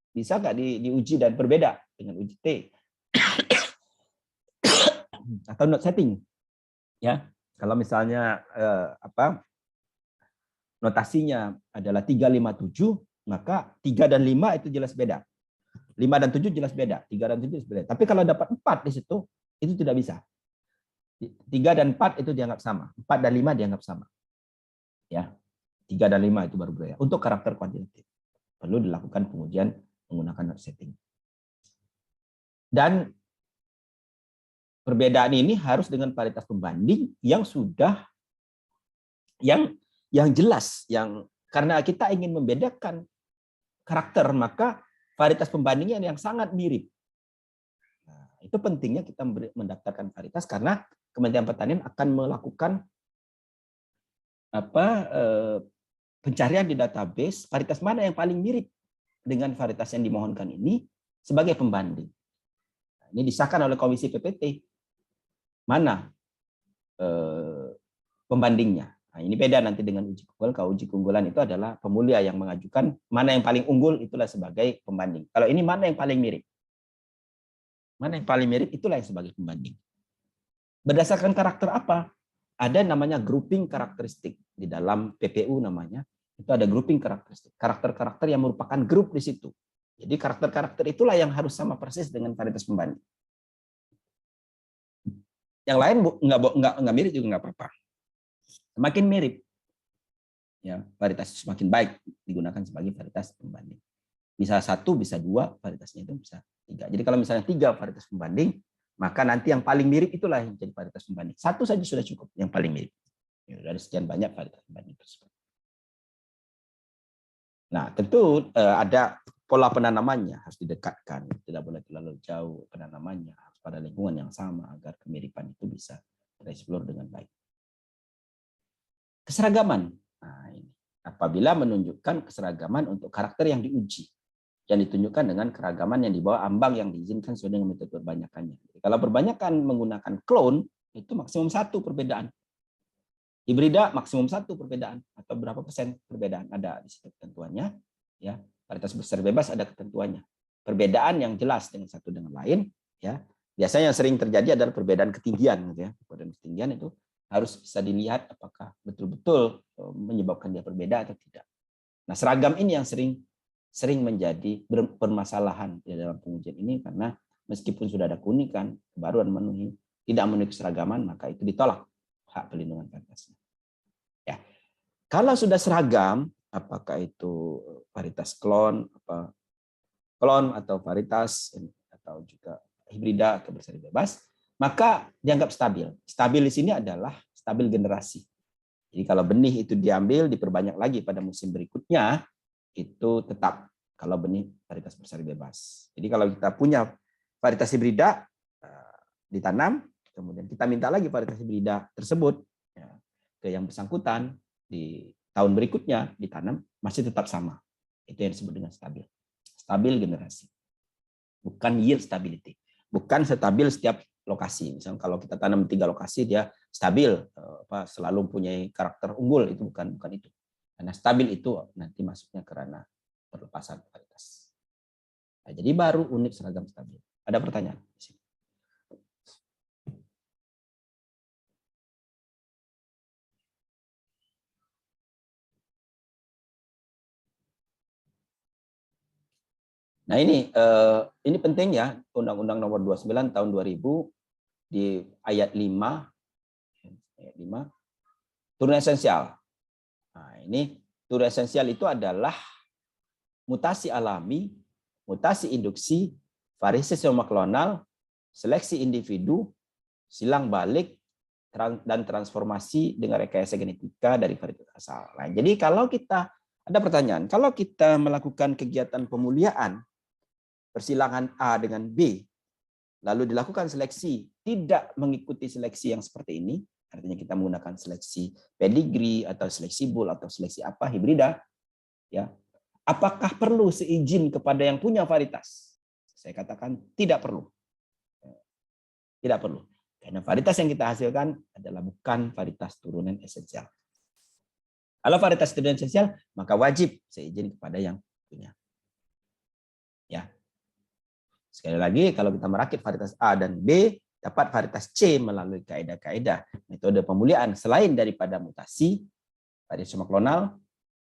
Bisa nggak diuji dan berbeda dengan uji T atau not setting? Ya, kalau misalnya notasinya adalah 357, maka 3 dan 5 itu jelas beda. 5 dan 7 jelas beda, 3 dan 7 jelas beda. Tapi kalau dapat 4 di situ, itu tidak bisa. 3 dan 4 itu dianggap sama, 4 dan 5 dianggap sama. Ya, 3 dan 5 itu baru berbeda. Untuk karakter kuantitatif perlu dilakukan pengujian menggunakan not setting. Dan perbedaan ini harus dengan varietas pembanding yang sudah yang jelas, yang karena kita ingin membedakan karakter, maka varietas pembandingnya yang sangat mirip. Nah, itu pentingnya kita mendaftarkan varietas karena Kementerian Pertanian akan melakukan pencarian di database varietas mana yang paling mirip dengan varietas yang dimohonkan ini sebagai pembanding. Nah, ini disahkan oleh Komisi PPT. Mana pembandingnya? Nah, ini beda nanti dengan uji unggul. Kalau uji keunggulan itu adalah pemulia yang mengajukan mana yang paling unggul, itulah sebagai pembanding. Kalau ini mana yang paling mirip? Mana yang paling mirip, itulah yang sebagai pembanding. Berdasarkan karakter apa? Ada namanya grouping karakteristik. Di dalam PPU namanya, itu ada grouping karakteristik. Karakter-karakter yang merupakan grup di situ. Jadi karakter-karakter itulah yang harus sama persis dengan varietas pembanding. Yang lain nggak mirip juga nggak apa-apa. Semakin mirip, ya varietas semakin baik digunakan sebagai varietas pembanding. Bisa 1, bisa 2, varietasnya itu bisa 3. Jadi kalau misalnya 3 varietas pembanding, maka nanti yang paling mirip itulah yang jadi varietas pembanding. 1 saja sudah cukup yang paling mirip. Ya, dari sekian banyak varietas pembanding tersebut. Nah, tentu ada pola penanamannya harus didekatkan, tidak boleh terlalu jauh penanamannya, harus pada lingkungan yang sama agar kemiripan itu bisa tereksplor dengan baik. Keseragaman. Nah, ini. Apabila menunjukkan keseragaman untuk karakter yang diuji, yang ditunjukkan dengan keragaman yang di bawah ambang yang diizinkan sesuai dengan metode perbanyakannya. Jadi, kalau perbanyakan menggunakan clone, itu maksimum 1 perbedaan. Hibrida maksimum 1 perbedaan, atau berapa persen perbedaan ada di situ ketentuannya. Ya, varietas besar bebas ada ketentuannya. Perbedaan yang jelas dengan satu dengan lain. Ya, biasanya yang sering terjadi adalah perbedaan ketinggian, gitu ya. Perbedaan ketinggian itu harus bisa dilihat apakah betul-betul menyebabkan dia berbeda atau tidak. Nah, seragam ini yang sering menjadi permasalahan di dalam pengujian ini, karena meskipun sudah ada keunikan, kebaruan tidak memenuhi keseragaman, maka itu ditolak hak pelindungan varietasnya. Ya, kalau sudah seragam, apakah itu varietas klon atau varietas atau juga hibrida atau berseri bebas, maka dianggap stabil. Stabil di sini adalah stabil generasi. Jadi kalau benih itu diambil, diperbanyak lagi pada musim berikutnya, itu tetap kalau benih varietas berseri bebas. Jadi kalau kita punya varietas hibrida ditanam, kemudian kita minta lagi varietas hibrida tersebut ke yang bersangkutan di tahun berikutnya ditanam, masih tetap sama. Itu yang disebut dengan stabil. Stabil generasi. Bukan yield stability. Bukan stabil setiap lokasi. Misalnya kalau kita tanam 3 lokasi, dia stabil, selalu mempunyai karakter unggul, itu bukan itu. Karena stabil itu nanti masuknya ke ranah perlepasan varietas. Nah, jadi baru unit seragam stabil. Ada pertanyaan? Nah, ini penting ya, Undang-Undang Nomor 29 tahun 2000 di ayat 5 turun esensial. Nah, ini turun esensial itu adalah mutasi alami, mutasi induksi, variasi monoklonal, seleksi individu, silang balik, dan transformasi dengan rekayasa genetika dari varietas asal. Nah, jadi kalau kita ada pertanyaan, kalau kita melakukan kegiatan pemuliaan persilangan A dengan B, lalu dilakukan seleksi tidak mengikuti seleksi yang seperti ini, artinya kita menggunakan seleksi pedigree atau seleksi bull atau seleksi apa hibrida, ya, apakah perlu seizin kepada yang punya varietas? Saya katakan tidak perlu. Tidak perlu. Karena varietas yang kita hasilkan adalah bukan varietas turunan esensial. Kalau varietas turunan esensial, maka wajib seizin kepada yang punya. Ya. Sekali lagi, kalau kita merakit varietas A dan B, dapat varietas C melalui kaidah-kaidah metode pemuliaan selain daripada mutasi, variasi monoklonal,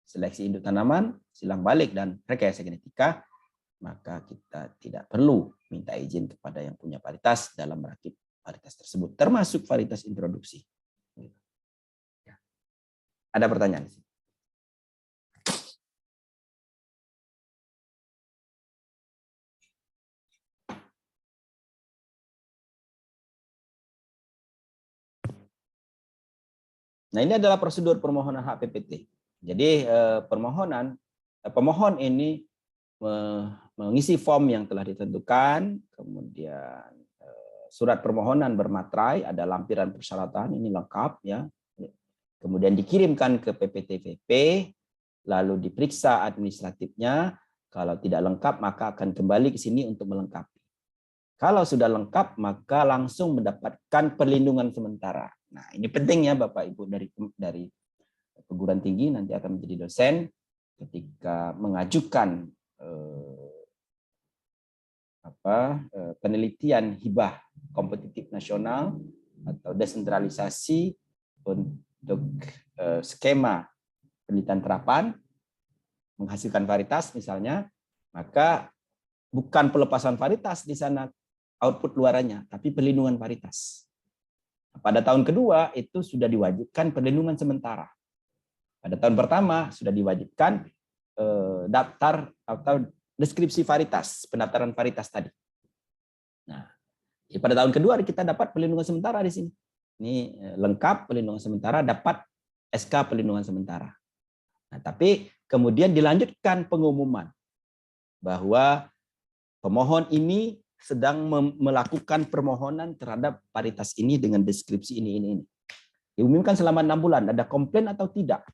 seleksi induk tanaman, silang balik, dan rekayasa genetika, maka kita tidak perlu minta izin kepada yang punya varietas dalam merakit varietas tersebut, termasuk varietas introduksi. Ada pertanyaan? Nah, ini adalah prosedur permohonan hak PPT. Jadi pemohon ini mengisi form yang telah ditentukan, kemudian surat permohonan bermaterai, ada lampiran persyaratan, ini lengkap ya. Kemudian dikirimkan ke PPTVP, lalu diperiksa administratifnya. Kalau tidak lengkap, maka akan kembali ke sini untuk melengkapi. Kalau sudah lengkap, maka langsung mendapatkan perlindungan sementara. Nah, ini penting ya Bapak Ibu dari perguruan tinggi nanti akan menjadi dosen ketika mengajukan penelitian hibah kompetitif nasional atau desentralisasi untuk skema penelitian terapan menghasilkan varietas misalnya, maka bukan pelepasan varietas di sana output luarannya, tapi perlindungan varietas. Pada tahun kedua itu sudah diwajibkan perlindungan sementara. Pada tahun pertama sudah diwajibkan daftar atau deskripsi varietas, pendaftaran varietas tadi. Nah, pada tahun kedua kita dapat perlindungan sementara di sini. Ini lengkap perlindungan sementara, dapat SK perlindungan sementara. Nah, tapi kemudian dilanjutkan pengumuman bahwa pemohon ini sedang melakukan permohonan terhadap varietas ini dengan deskripsi ini. Diumumkan selama 6 bulan, ada komplain atau tidak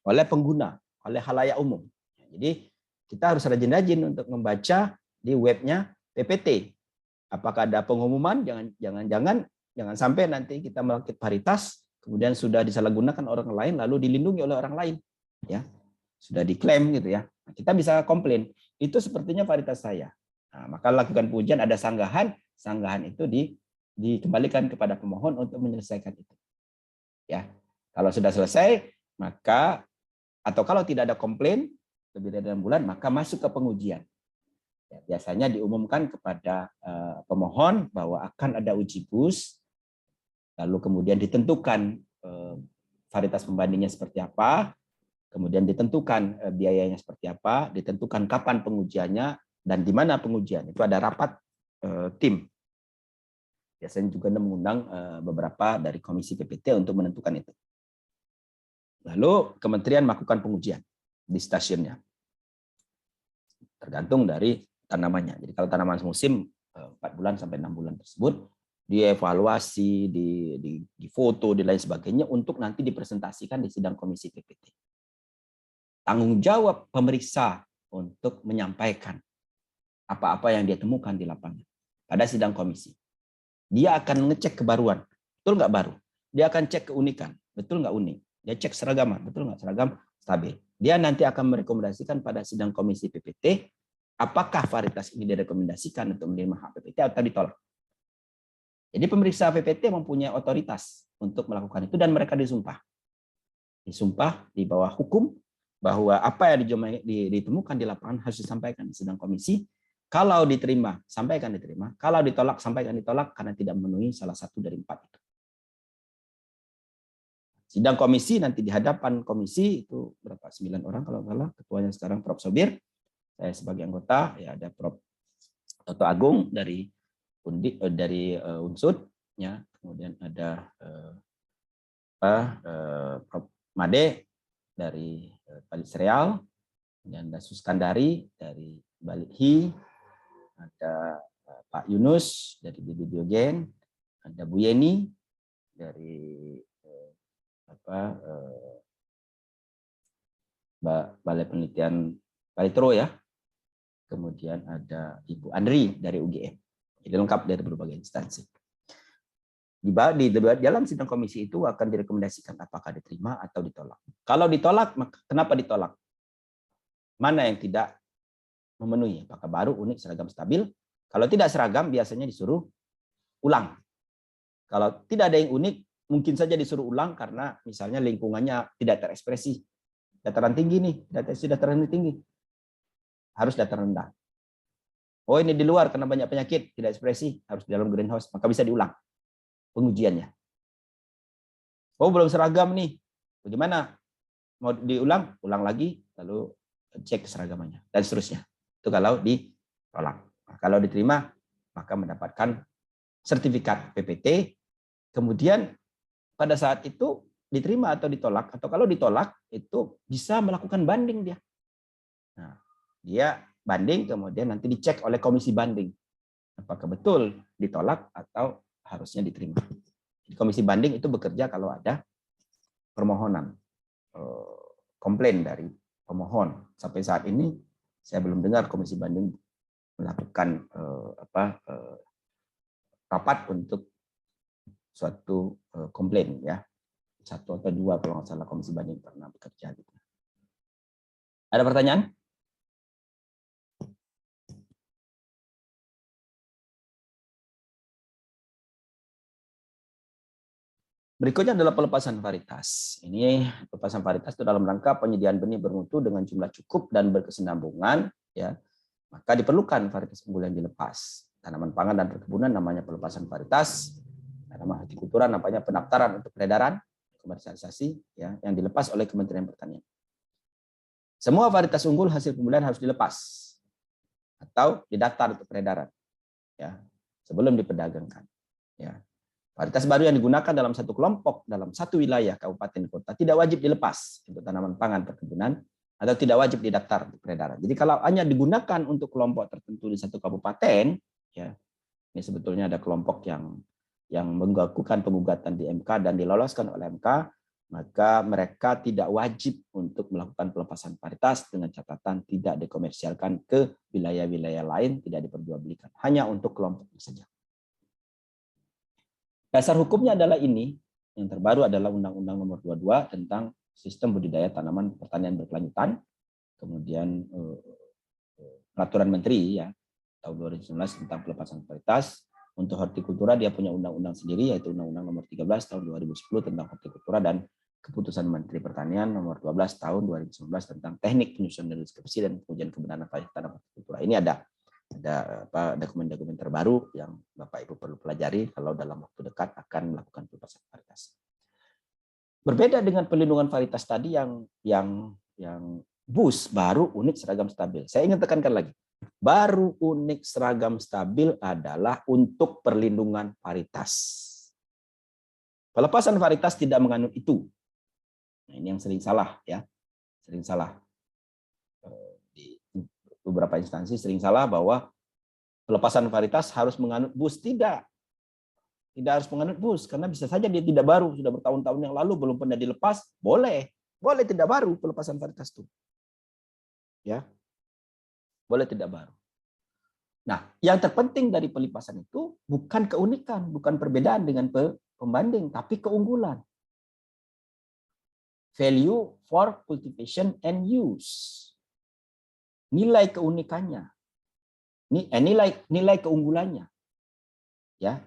oleh pengguna, oleh khalayak umum. Jadi kita harus rajin-rajin untuk membaca di webnya PPT. Apakah ada pengumuman? Jangan sampai nanti kita merakit varietas, kemudian sudah disalahgunakan orang lain, lalu dilindungi oleh orang lain. Ya, sudah diklaim gitu ya. Kita bisa komplain. Itu sepertinya varietas saya. Nah, maka lakukan pengujian, ada sanggahan itu dikembalikan kepada pemohon untuk menyelesaikan itu. Ya, kalau sudah selesai, maka atau kalau tidak ada komplain lebih dari 6 bulan, maka masuk ke pengujian. Ya, biasanya diumumkan kepada pemohon bahwa akan ada uji bus, lalu kemudian ditentukan varietas pembandingnya seperti apa, kemudian ditentukan biayanya seperti apa, ditentukan kapan pengujiannya, dan di mana pengujian. Itu ada rapat tim. Biasanya juga mengundang beberapa dari komisi PPT untuk menentukan itu. Lalu kementerian melakukan pengujian di stasiunnya. Tergantung dari tanamannya. Jadi kalau tanaman musim 4 bulan sampai 6 bulan tersebut dievaluasi, difoto, dan lain sebagainya untuk nanti dipresentasikan di sidang komisi PPT. Tanggung jawab pemeriksa untuk menyampaikan apa-apa yang dia temukan di lapangan pada sidang komisi. Dia akan ngecek kebaruan, betul nggak baru. Dia akan cek keunikan, betul nggak unik. Dia cek seragaman, betul nggak seragam, stabil. Dia nanti akan merekomendasikan pada sidang komisi PPT apakah varietas ini direkomendasikan untuk menerima hak PPT atau ditolak. Jadi pemeriksa PPT mempunyai otoritas untuk melakukan itu dan mereka disumpah. Disumpah di bawah hukum bahwa apa yang ditemukan di lapangan harus disampaikan di sidang komisi. Kalau diterima, sampaikan diterima. Kalau ditolak, sampaikan ditolak karena tidak memenuhi salah satu dari 4 itu. Sidang komisi nanti di hadapan komisi itu berapa? 9 orang kalau salah. Ketuanya sekarang Prof. Sobir. Saya sebagai anggota, ya ada Prof. Toto Agung dari Unsud, ya. Kemudian ada Prof. Made dari Balik Sereal, dan ada Suskandari dari Balik Hi, ada Pak Yunus dari Bibi Biogen, ada Bu Yeni dari Balai Penelitian Balitro ya, kemudian ada Ibu Andri dari UGM. Jadi lengkap dari berbagai instansi. Di dalam sidang komisi itu akan direkomendasikan apakah diterima atau ditolak. Kalau ditolak, maka kenapa ditolak? Mana yang tidak memenuhi? Apakah baru, unik, seragam, stabil? Kalau tidak seragam, biasanya disuruh ulang. Kalau tidak ada yang unik, mungkin saja disuruh ulang karena misalnya lingkungannya tidak terekspresi. Dataran tinggi nih, dataran tinggi. Harus dataran rendah. Oh, ini di luar karena banyak penyakit, tidak ekspresi, harus di dalam greenhouse, maka bisa diulang pengujiannya. Oh, belum seragam nih. Bagaimana? Mau diulang? Ulang lagi, lalu cek seragamannya dan seterusnya. Itu kalau ditolak. Nah, kalau diterima, maka mendapatkan sertifikat PPT. Kemudian pada saat itu diterima atau ditolak, atau kalau ditolak itu bisa melakukan banding dia. Nah, dia banding kemudian nanti dicek oleh komisi banding apakah betul ditolak atau harusnya diterima. Komisi banding itu bekerja kalau ada permohonan komplain dari pemohon. Sampai saat ini saya belum dengar komisi banding melakukan rapat untuk suatu komplain, ya. 1 atau 2 kalau nggak salah komisi banding pernah bekerja. Ada pertanyaan? Berikutnya adalah pelepasan varietas. Ini pelepasan varietas itu dalam rangka penyediaan benih bermutu dengan jumlah cukup dan berkesinambungan, ya. Maka diperlukan varietas unggul yang dilepas. Tanaman pangan dan perkebunan namanya pelepasan varietas. Tanaman hortikultura namanya pendaftaran untuk peredaran, komersialisasi, ya, yang dilepas oleh Kementerian Pertanian. Semua varietas unggul hasil pembelian harus dilepas atau didaftar untuk peredaran, ya, sebelum diperdagangkan. Ya. Varietas baru yang digunakan dalam satu kelompok dalam satu wilayah kabupaten kota tidak wajib dilepas untuk tanaman pangan perkebunan atau tidak wajib didaftar untuk peredaran. Jadi kalau hanya digunakan untuk kelompok tertentu di satu kabupaten, ya, ini sebetulnya ada kelompok yang melakukan pengugatan di MK dan diloloskan oleh MK, maka mereka tidak wajib untuk melakukan pelepasan varietas dengan catatan tidak dikomersialkan ke wilayah-wilayah lain, tidak diperjualbelikan, hanya untuk kelompok saja. Dasar hukumnya adalah ini, yang terbaru adalah Undang-Undang Nomor 22 tentang Sistem Budidaya Tanaman Pertanian Berkelanjutan, kemudian Peraturan Menteri, ya, tahun 2019 tentang pelepasan varietas. Untuk hortikultura dia punya undang-undang sendiri, yaitu Undang-Undang Nomor 13 tahun 2010 tentang hortikultura dan Keputusan Menteri Pertanian Nomor 12 tahun 2019 tentang teknik penyusunan deskripsi dan pengujian kebenaran varietas tanaman hortikultura. Ini ada dokumen-dokumen terbaru yang Bapak Ibu perlu pelajari kalau dalam waktu dekat akan melakukan pelepasan varietas. Berbeda dengan pelindungan varietas tadi yang BUS, baru, unik, seragam, stabil. Saya ingin tekankan lagi. Baru, unik, seragam, stabil adalah untuk perlindungan varietas. Pelepasan varietas tidak menganut itu. Nah, ini yang sering salah, ya. Sering salah. Di beberapa instansi sering salah bahwa pelepasan varietas harus menganut BUS. Tidak harus menganut BUS, karena bisa saja dia tidak baru, sudah bertahun-tahun yang lalu belum pernah dilepas, boleh tidak baru pelepasan varietas itu. Ya. Boleh tidak baru. Nah, yang terpenting dari pelepasan itu bukan keunikan, bukan perbedaan dengan pembanding, tapi keunggulan. Value for cultivation and use. Nilai keunikannya. Nilai keunggulannya. Ya,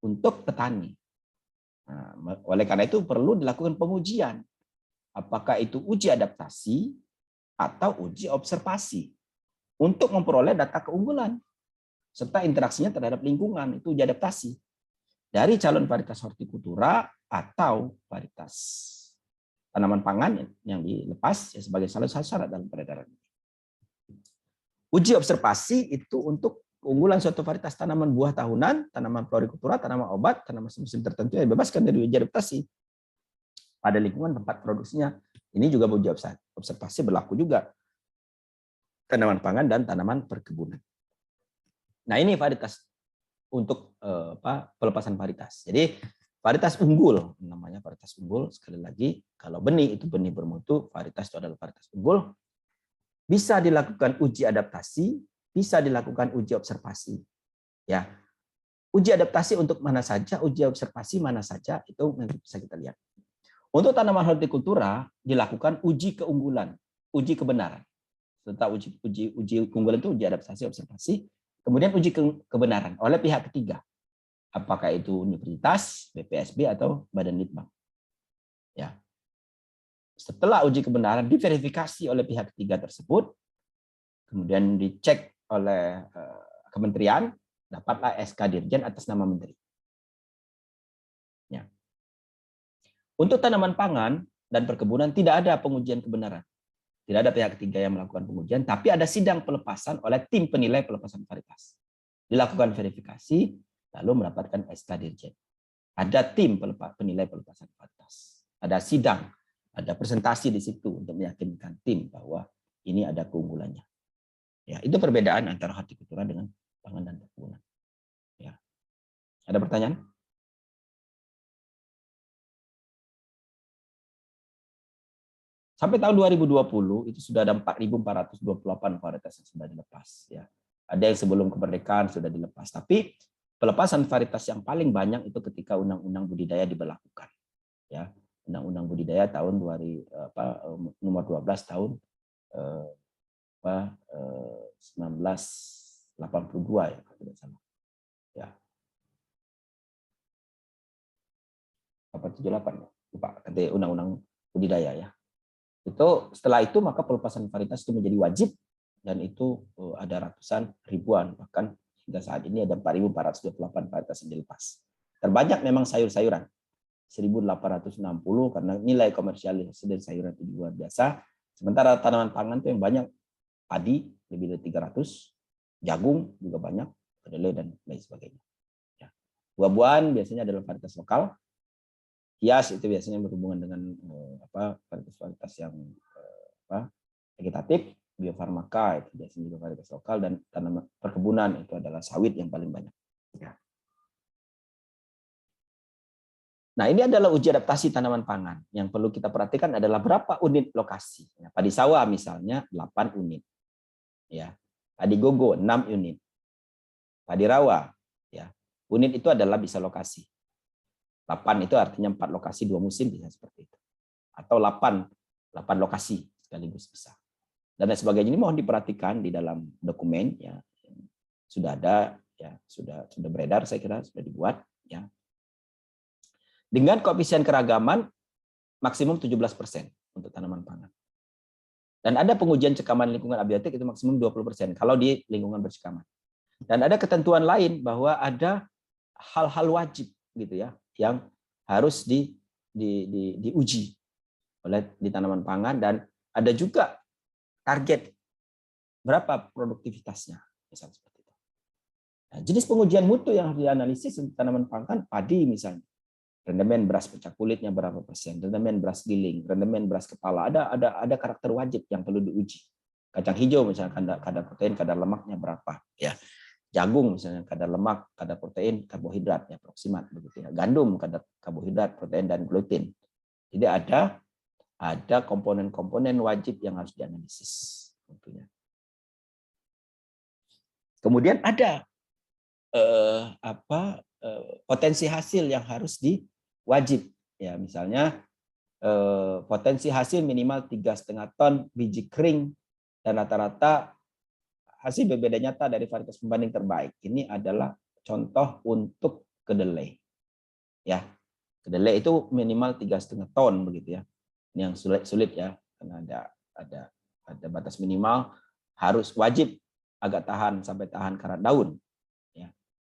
untuk petani. Nah, oleh karena itu perlu dilakukan pengujian. Apakah itu uji adaptasi atau uji observasi untuk memperoleh data keunggulan serta interaksinya terhadap lingkungan, itu uji adaptasi dari calon varietas hortikultura atau varietas tanaman pangan yang dilepas, ya, sebagai salah satu syarat dalam peredaran. Uji observasi itu untuk keunggulan suatu varietas tanaman buah tahunan, tanaman florikultura, tanaman obat, tanaman musim tertentu yang dibebaskan dari uji adaptasi pada lingkungan tempat produksinya. Ini juga uji observasi berlaku juga tanaman pangan dan tanaman perkebunan. Nah, ini varietas untuk pelepasan varietas. Jadi varietas unggul, namanya varietas unggul. Sekali lagi, kalau benih itu benih bermutu, varietas itu adalah varietas unggul. Bisa dilakukan uji adaptasi, bisa dilakukan uji observasi. Ya, uji adaptasi untuk mana saja, uji observasi mana saja, itu nanti bisa kita lihat. Untuk tanaman hortikultura dilakukan uji keunggulan, uji kebenaran. Serta uji keunggulan itu uji adaptasi, observasi, kemudian uji kebenaran oleh pihak ketiga. Apakah itu universitas, BPSB atau Badan Litbang. Ya. Setelah uji kebenaran diverifikasi oleh pihak ketiga tersebut, kemudian dicek oleh kementerian, dapatlah SK Dirjen atas nama menteri. Ya. Untuk tanaman pangan dan perkebunan tidak ada pengujian kebenaran. Tidak ada pihak ketiga yang melakukan pengujian, tapi ada sidang pelepasan oleh tim penilai pelepasan varietas. Dilakukan verifikasi, lalu mendapatkan SK Dirjen. Ada tim penilai pelepasan varietas. ada sidang, ada presentasi di situ untuk meyakinkan tim bahwa ini ada keunggulannya. Ya, itu perbedaan antara hortikultura dengan pangan dan perkebunan. Ya. Ada pertanyaan? Sampai tahun 2020 itu sudah ada 4.428 varietas yang sudah dilepas. Ya. Ada yang sebelum kemerdekaan sudah dilepas. Tapi pelepasan varietas yang paling banyak itu ketika Undang-Undang Budidaya diberlakukan. Ya, Undang-Undang Budidaya tahun nomor 12 tahun 1982 ya, kalau tidak salah. Ya. Apa 78 ya? Lupa, nanti Undang-Undang Budidaya ya. Itu setelah itu maka pelepasan varietas itu menjadi wajib dan itu ada ratusan ribuan, bahkan hingga saat ini ada 4.428 varietas yang dilepas. Terbanyak memang sayur-sayuran 1.860 karena nilai komersialisasi dari sayuran itu luar biasa. Sementara tanaman pangan itu yang banyak padi lebih dari 300, jagung juga banyak, kedelai dan lain sebagainya. Ya. Buah-buahan biasanya adalah varietas lokal. Hias itu biasanya berhubungan dengan varietas yang vegetatif, biofarmaka itu biasanya juga varietas lokal, dan tanaman perkebunan itu adalah sawit yang paling banyak. Ya. Nah, ini adalah uji adaptasi tanaman pangan. Yang perlu kita perhatikan adalah berapa unit lokasi. Ya, padi sawah misalnya 8 unit. Ya. Padi gogo 6 unit. Padi rawa ya. Unit itu adalah bisa lokasi. 8 itu artinya 4 lokasi 2 musim bisa seperti itu. Atau 8 lokasi sekaligus bisa. Dan lain sebagainya ini mohon diperhatikan di dalam dokumen ya. Sudah ada ya, sudah beredar saya kira, sudah dibuat ya. Dengan koefisien keragaman maksimum 17% untuk tanaman pangan. Dan ada pengujian cekaman lingkungan abiotik itu maksimum 20% kalau di lingkungan bersekaman. Dan ada ketentuan lain bahwa ada hal-hal wajib gitu ya yang harus diuji oleh di tanaman pangan, dan ada juga target berapa produktivitasnya misalnya seperti itu. Nah, jenis pengujian mutu yang harus dianalisis untuk tanaman pangan, padi misalnya. Rendemen beras pecah kulitnya berapa persen, rendemen beras giling, rendemen beras kepala, ada karakter wajib yang perlu diuji. Kacang hijau misalnya kadar protein, kadar lemaknya berapa ya. Jagung misalnya kadar lemak, kadar protein, karbohidrat ya proksimat begitu ya. Gandum kadar karbohidrat, protein dan gluten. Jadi ada komponen-komponen wajib yang harus dianalisis tentunya. Kemudian ada potensi hasil yang harus diwajib ya, misalnya potensi hasil minimal 3,5 ton biji kering dan rata-rata hasil berbeda nyata dari varietas pembanding terbaik. Ini adalah contoh untuk kedelai ya. Kedelai itu minimal 3,5 ton begitu ya. Ini yang sulit ya, karena ada batas minimal, harus wajib agak tahan sampai tahan karat daun.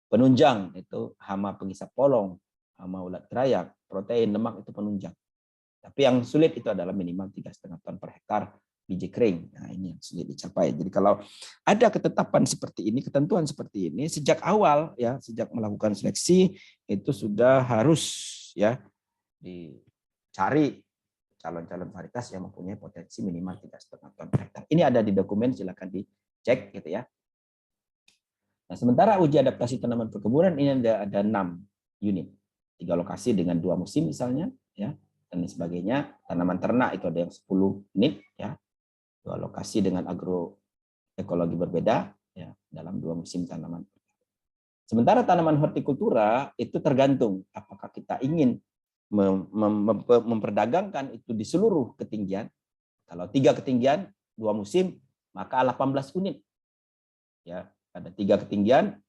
Penunjang itu hama penghisap polong, hama ulat gerayak, protein, lemak itu penunjang. Tapi yang sulit itu adalah minimal 3,5 ton per hektar biji kering. Nah, ini yang sulit dicapai. Jadi kalau ada ketetapan seperti ini, ketentuan seperti ini sejak awal ya, sejak melakukan seleksi itu sudah harus ya dicari calon-calon varietas yang mempunyai potensi minimal 3,5 ton per hektar. Ini ada di dokumen, silakan dicek gitu ya. Nah, sementara uji adaptasi tanaman perkebunan ini ada 6 unit, 3 lokasi dengan 2 musim misalnya, ya, dan sebagainya. Tanaman ternak itu ada yang 10 unit, ya, 2 lokasi dengan agroekologi berbeda, ya, dalam 2 musim tanaman. Sementara tanaman hortikultura itu tergantung apakah kita ingin memperdagangkan itu di seluruh ketinggian. Kalau 3 ketinggian, 2 musim, maka 18 unit. Ya, ada 3 ketinggian,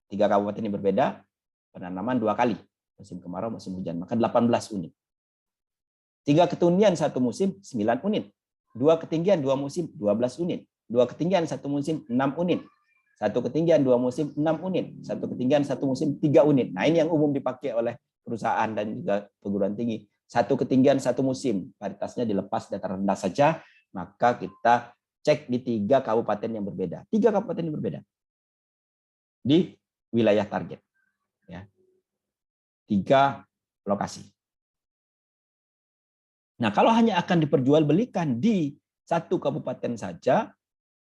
3 kabupaten yang berbeda, penanaman 2 kali, musim kemarau, musim hujan, maka 18 unit. 3 ketinggian 1 musim, 9 unit. 2 ketinggian 2 musim, 12 unit. 2 ketinggian 1 musim, 6 unit. 1 ketinggian 2 musim, 6 unit. 1 ketinggian 1 musim, 3 unit. Nah, ini yang umum dipakai oleh perusahaan dan juga perguruan tinggi. 1 ketinggian 1 musim, varietasnya dilepas dataran rendah saja, maka kita cek di 3 kabupaten yang berbeda. 3 kabupaten yang berbeda di wilayah target, ya, 3 lokasi. Nah, kalau hanya akan diperjualbelikan di satu kabupaten saja,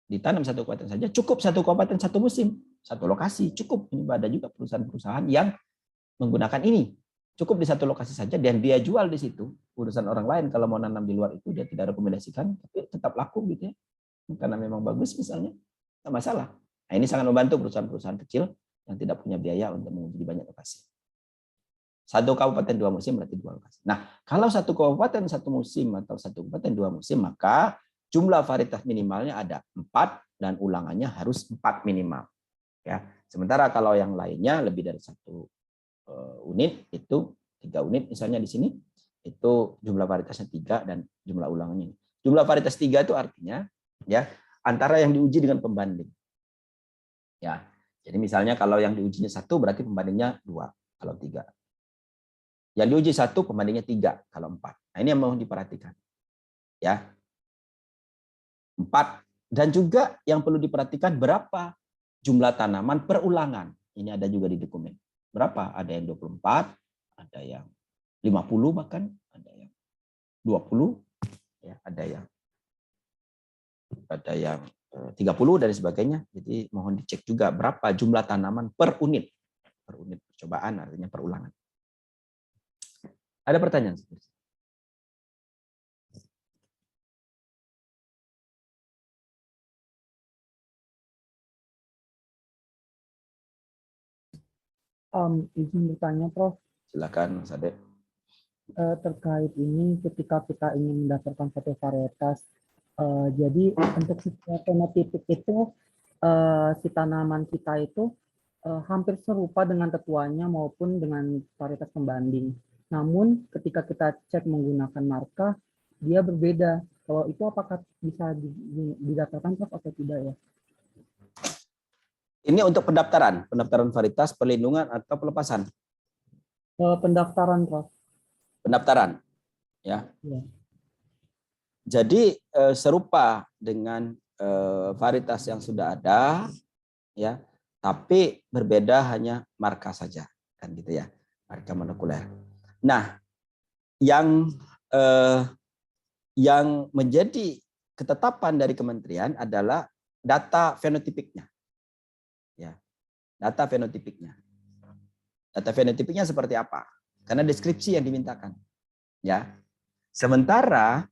ditanam satu kabupaten saja, cukup satu kabupaten satu musim, satu lokasi, cukup. Ini ada juga perusahaan-perusahaan yang menggunakan ini. Cukup di satu lokasi saja dan dia jual di situ. Urusan orang lain kalau mau nanam di luar itu dia tidak rekomendasikan, tapi tetap laku gitu ya. Karena memang bagus misalnya, nggak masalah. Nah, ini sangat membantu perusahaan-perusahaan kecil yang tidak punya biaya untuk menguji di banyak lokasi. Satu kabupaten dua musim berarti dua lokasi. Nah, kalau satu kabupaten satu musim atau satu kabupaten dua musim, maka jumlah varietas minimalnya ada 4 dan ulangannya harus 4 minimal. Ya, sementara kalau yang lainnya lebih dari 1 unit itu 3 unit misalnya di sini itu jumlah varietasnya 3 dan jumlah ulangannya. Jumlah varietas 3 itu artinya ya antara yang diuji dengan pembanding. Ya, jadi misalnya kalau yang diujinya 1 berarti pembandingnya 2 kalau 3. Yang diuji 1 pembandingnya 3 kalau 4. Nah, ini yang mau diperhatikan. Ya. 4 dan juga yang perlu diperhatikan berapa jumlah tanaman per ulangan. Ini ada juga di dokumen. Berapa? Ada yang 24, ada yang 50 bahkan, ada yang 20, ya, ada yang 30 dan sebagainya. Jadi mohon dicek juga berapa jumlah tanaman per unit. Per unit percobaan artinya per ulangan. Ada pertanyaan? Izin bertanya, Prof. Silakan, Mas Ade. Terkait ini, ketika kita ingin mendaftarkan satu varietas, jadi untuk fenotipik itu, si tanaman kita itu hampir serupa dengan tetuanya maupun dengan varietas pembanding. Namun, ketika kita cek menggunakan marka, dia berbeda. Kalau itu apakah bisa didaftarkan, Prof, atau tidak ya? Ini untuk pendaftaran varietas, perlindungan atau pelepasan? Pendaftaran, Prof. Pendaftaran, ya. Ya. Jadi serupa dengan varietas yang sudah ada, ya, tapi berbeda hanya marka saja, kan gitu ya, marka molekuler. Nah, yang menjadi ketetapan dari kementerian adalah data fenotipiknya, ya, data fenotipiknya. Data fenotipiknya seperti apa? Karena deskripsi yang dimintakan, ya. Sementara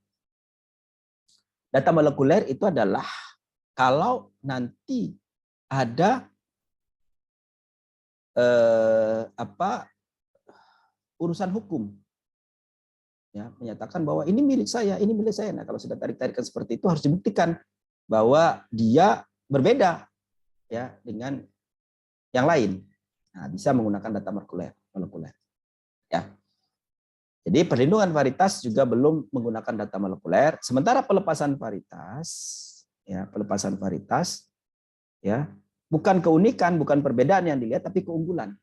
data molekuler itu adalah kalau nanti ada urusan hukum, ya, menyatakan bahwa ini milik saya, ini milik saya. Nah, kalau sudah tarik-tarikan seperti itu harus dibuktikan bahwa dia berbeda, ya, dengan yang lain. Nah, bisa menggunakan data molekuler, ya. Jadi perlindungan varietas juga belum menggunakan data molekuler. Sementara pelepasan varietas, ya, bukan keunikan, bukan perbedaan yang dilihat, tapi keunggulan.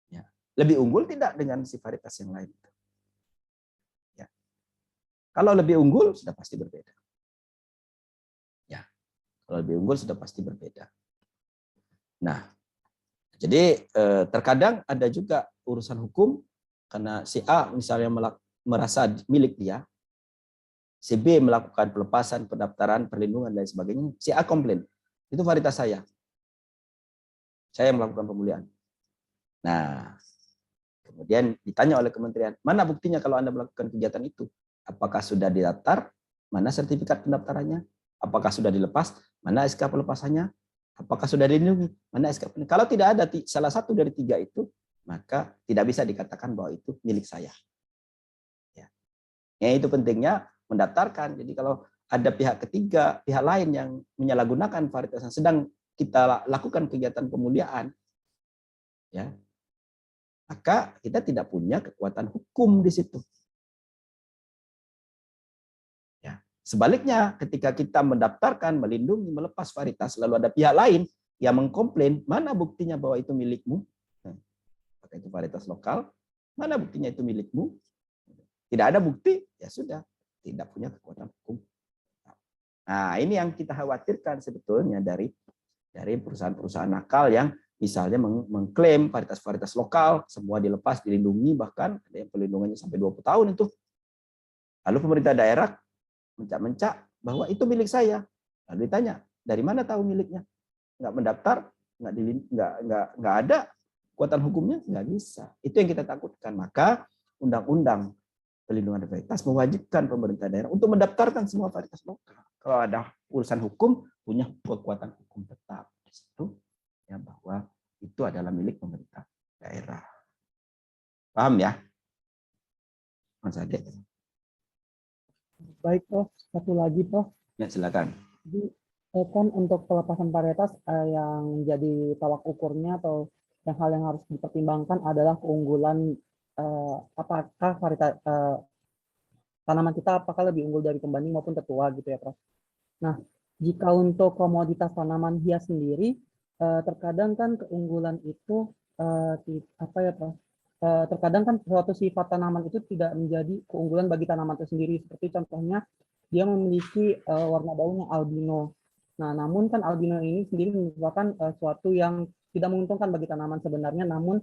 Ya. Lebih unggul tidak dengan si varietas yang lain. Ya. Kalau lebih unggul sudah pasti berbeda. Ya. Kalau lebih unggul sudah pasti berbeda. Nah, jadi terkadang ada juga urusan hukum. Karena si A misalnya merasa milik dia, si B melakukan pelepasan, pendaftaran, perlindungan, dan sebagainya, si A komplain, itu varietas saya yang melakukan pemulihan. Nah, kemudian ditanya oleh kementerian, mana buktinya kalau Anda melakukan kegiatan itu? Apakah sudah didaftar? Mana sertifikat pendaftarannya? Apakah sudah dilepas? Mana SK pelepasannya? Apakah sudah dilindungi? Mana SK? Kalau tidak ada salah satu dari 3 itu, maka tidak bisa dikatakan bahwa itu milik saya. Ya. Itu pentingnya mendaftarkan. Jadi kalau ada pihak ketiga, pihak lain yang menyalahgunakan varietas yang sedang kita lakukan kegiatan pemuliaan, ya, maka kita tidak punya kekuatan hukum di situ. Ya. Sebaliknya, ketika kita mendaftarkan, melindungi, melepas varietas, lalu ada pihak lain yang mengkomplain, mana buktinya bahwa itu milikmu? Itu varietas lokal, mana buktinya itu milikmu? Tidak ada bukti, ya sudah, tidak punya kekuatan hukum. Nah, ini yang kita khawatirkan sebetulnya dari perusahaan-perusahaan nakal yang misalnya mengklaim varietas-varietas lokal, semua dilepas, dilindungi, bahkan ada yang perlindungannya sampai 20 tahun itu. Lalu pemerintah daerah mencak-mencak bahwa itu milik saya. Lalu ditanya, dari mana tahu miliknya? Nggak mendaftar, nggak ada kekuatan hukumnya, nggak bisa. Itu yang kita takutkan. Maka undang-undang pelindungan varietas mewajibkan pemerintah daerah untuk mendaftarkan semua varietas lokal. Kalau ada urusan hukum, punya kekuatan hukum tetap di situ, ya, bahwa itu adalah milik pemerintah daerah. Paham ya, Mas Ade? Baik, Prof. Satu lagi, Prof. Ya, silakan. Jadi, kan untuk pelepasan varietas yang jadi tolak ukurnya atau hal yang harus dipertimbangkan adalah keunggulan apakah varietas tanaman kita apakah lebih unggul dari pembanding maupun tetua gitu ya, Prof. Nah, jika untuk komoditas tanaman hias sendiri, terkadang kan keunggulan itu apa ya, Prof? Terkadang kan suatu sifat tanaman itu tidak menjadi keunggulan bagi tanaman itu sendiri. Seperti contohnya dia memiliki warna daun yang albino. Nah, namun kan albino ini sendiri merupakan suatu yang tidak menguntungkan bagi tanaman sebenarnya, namun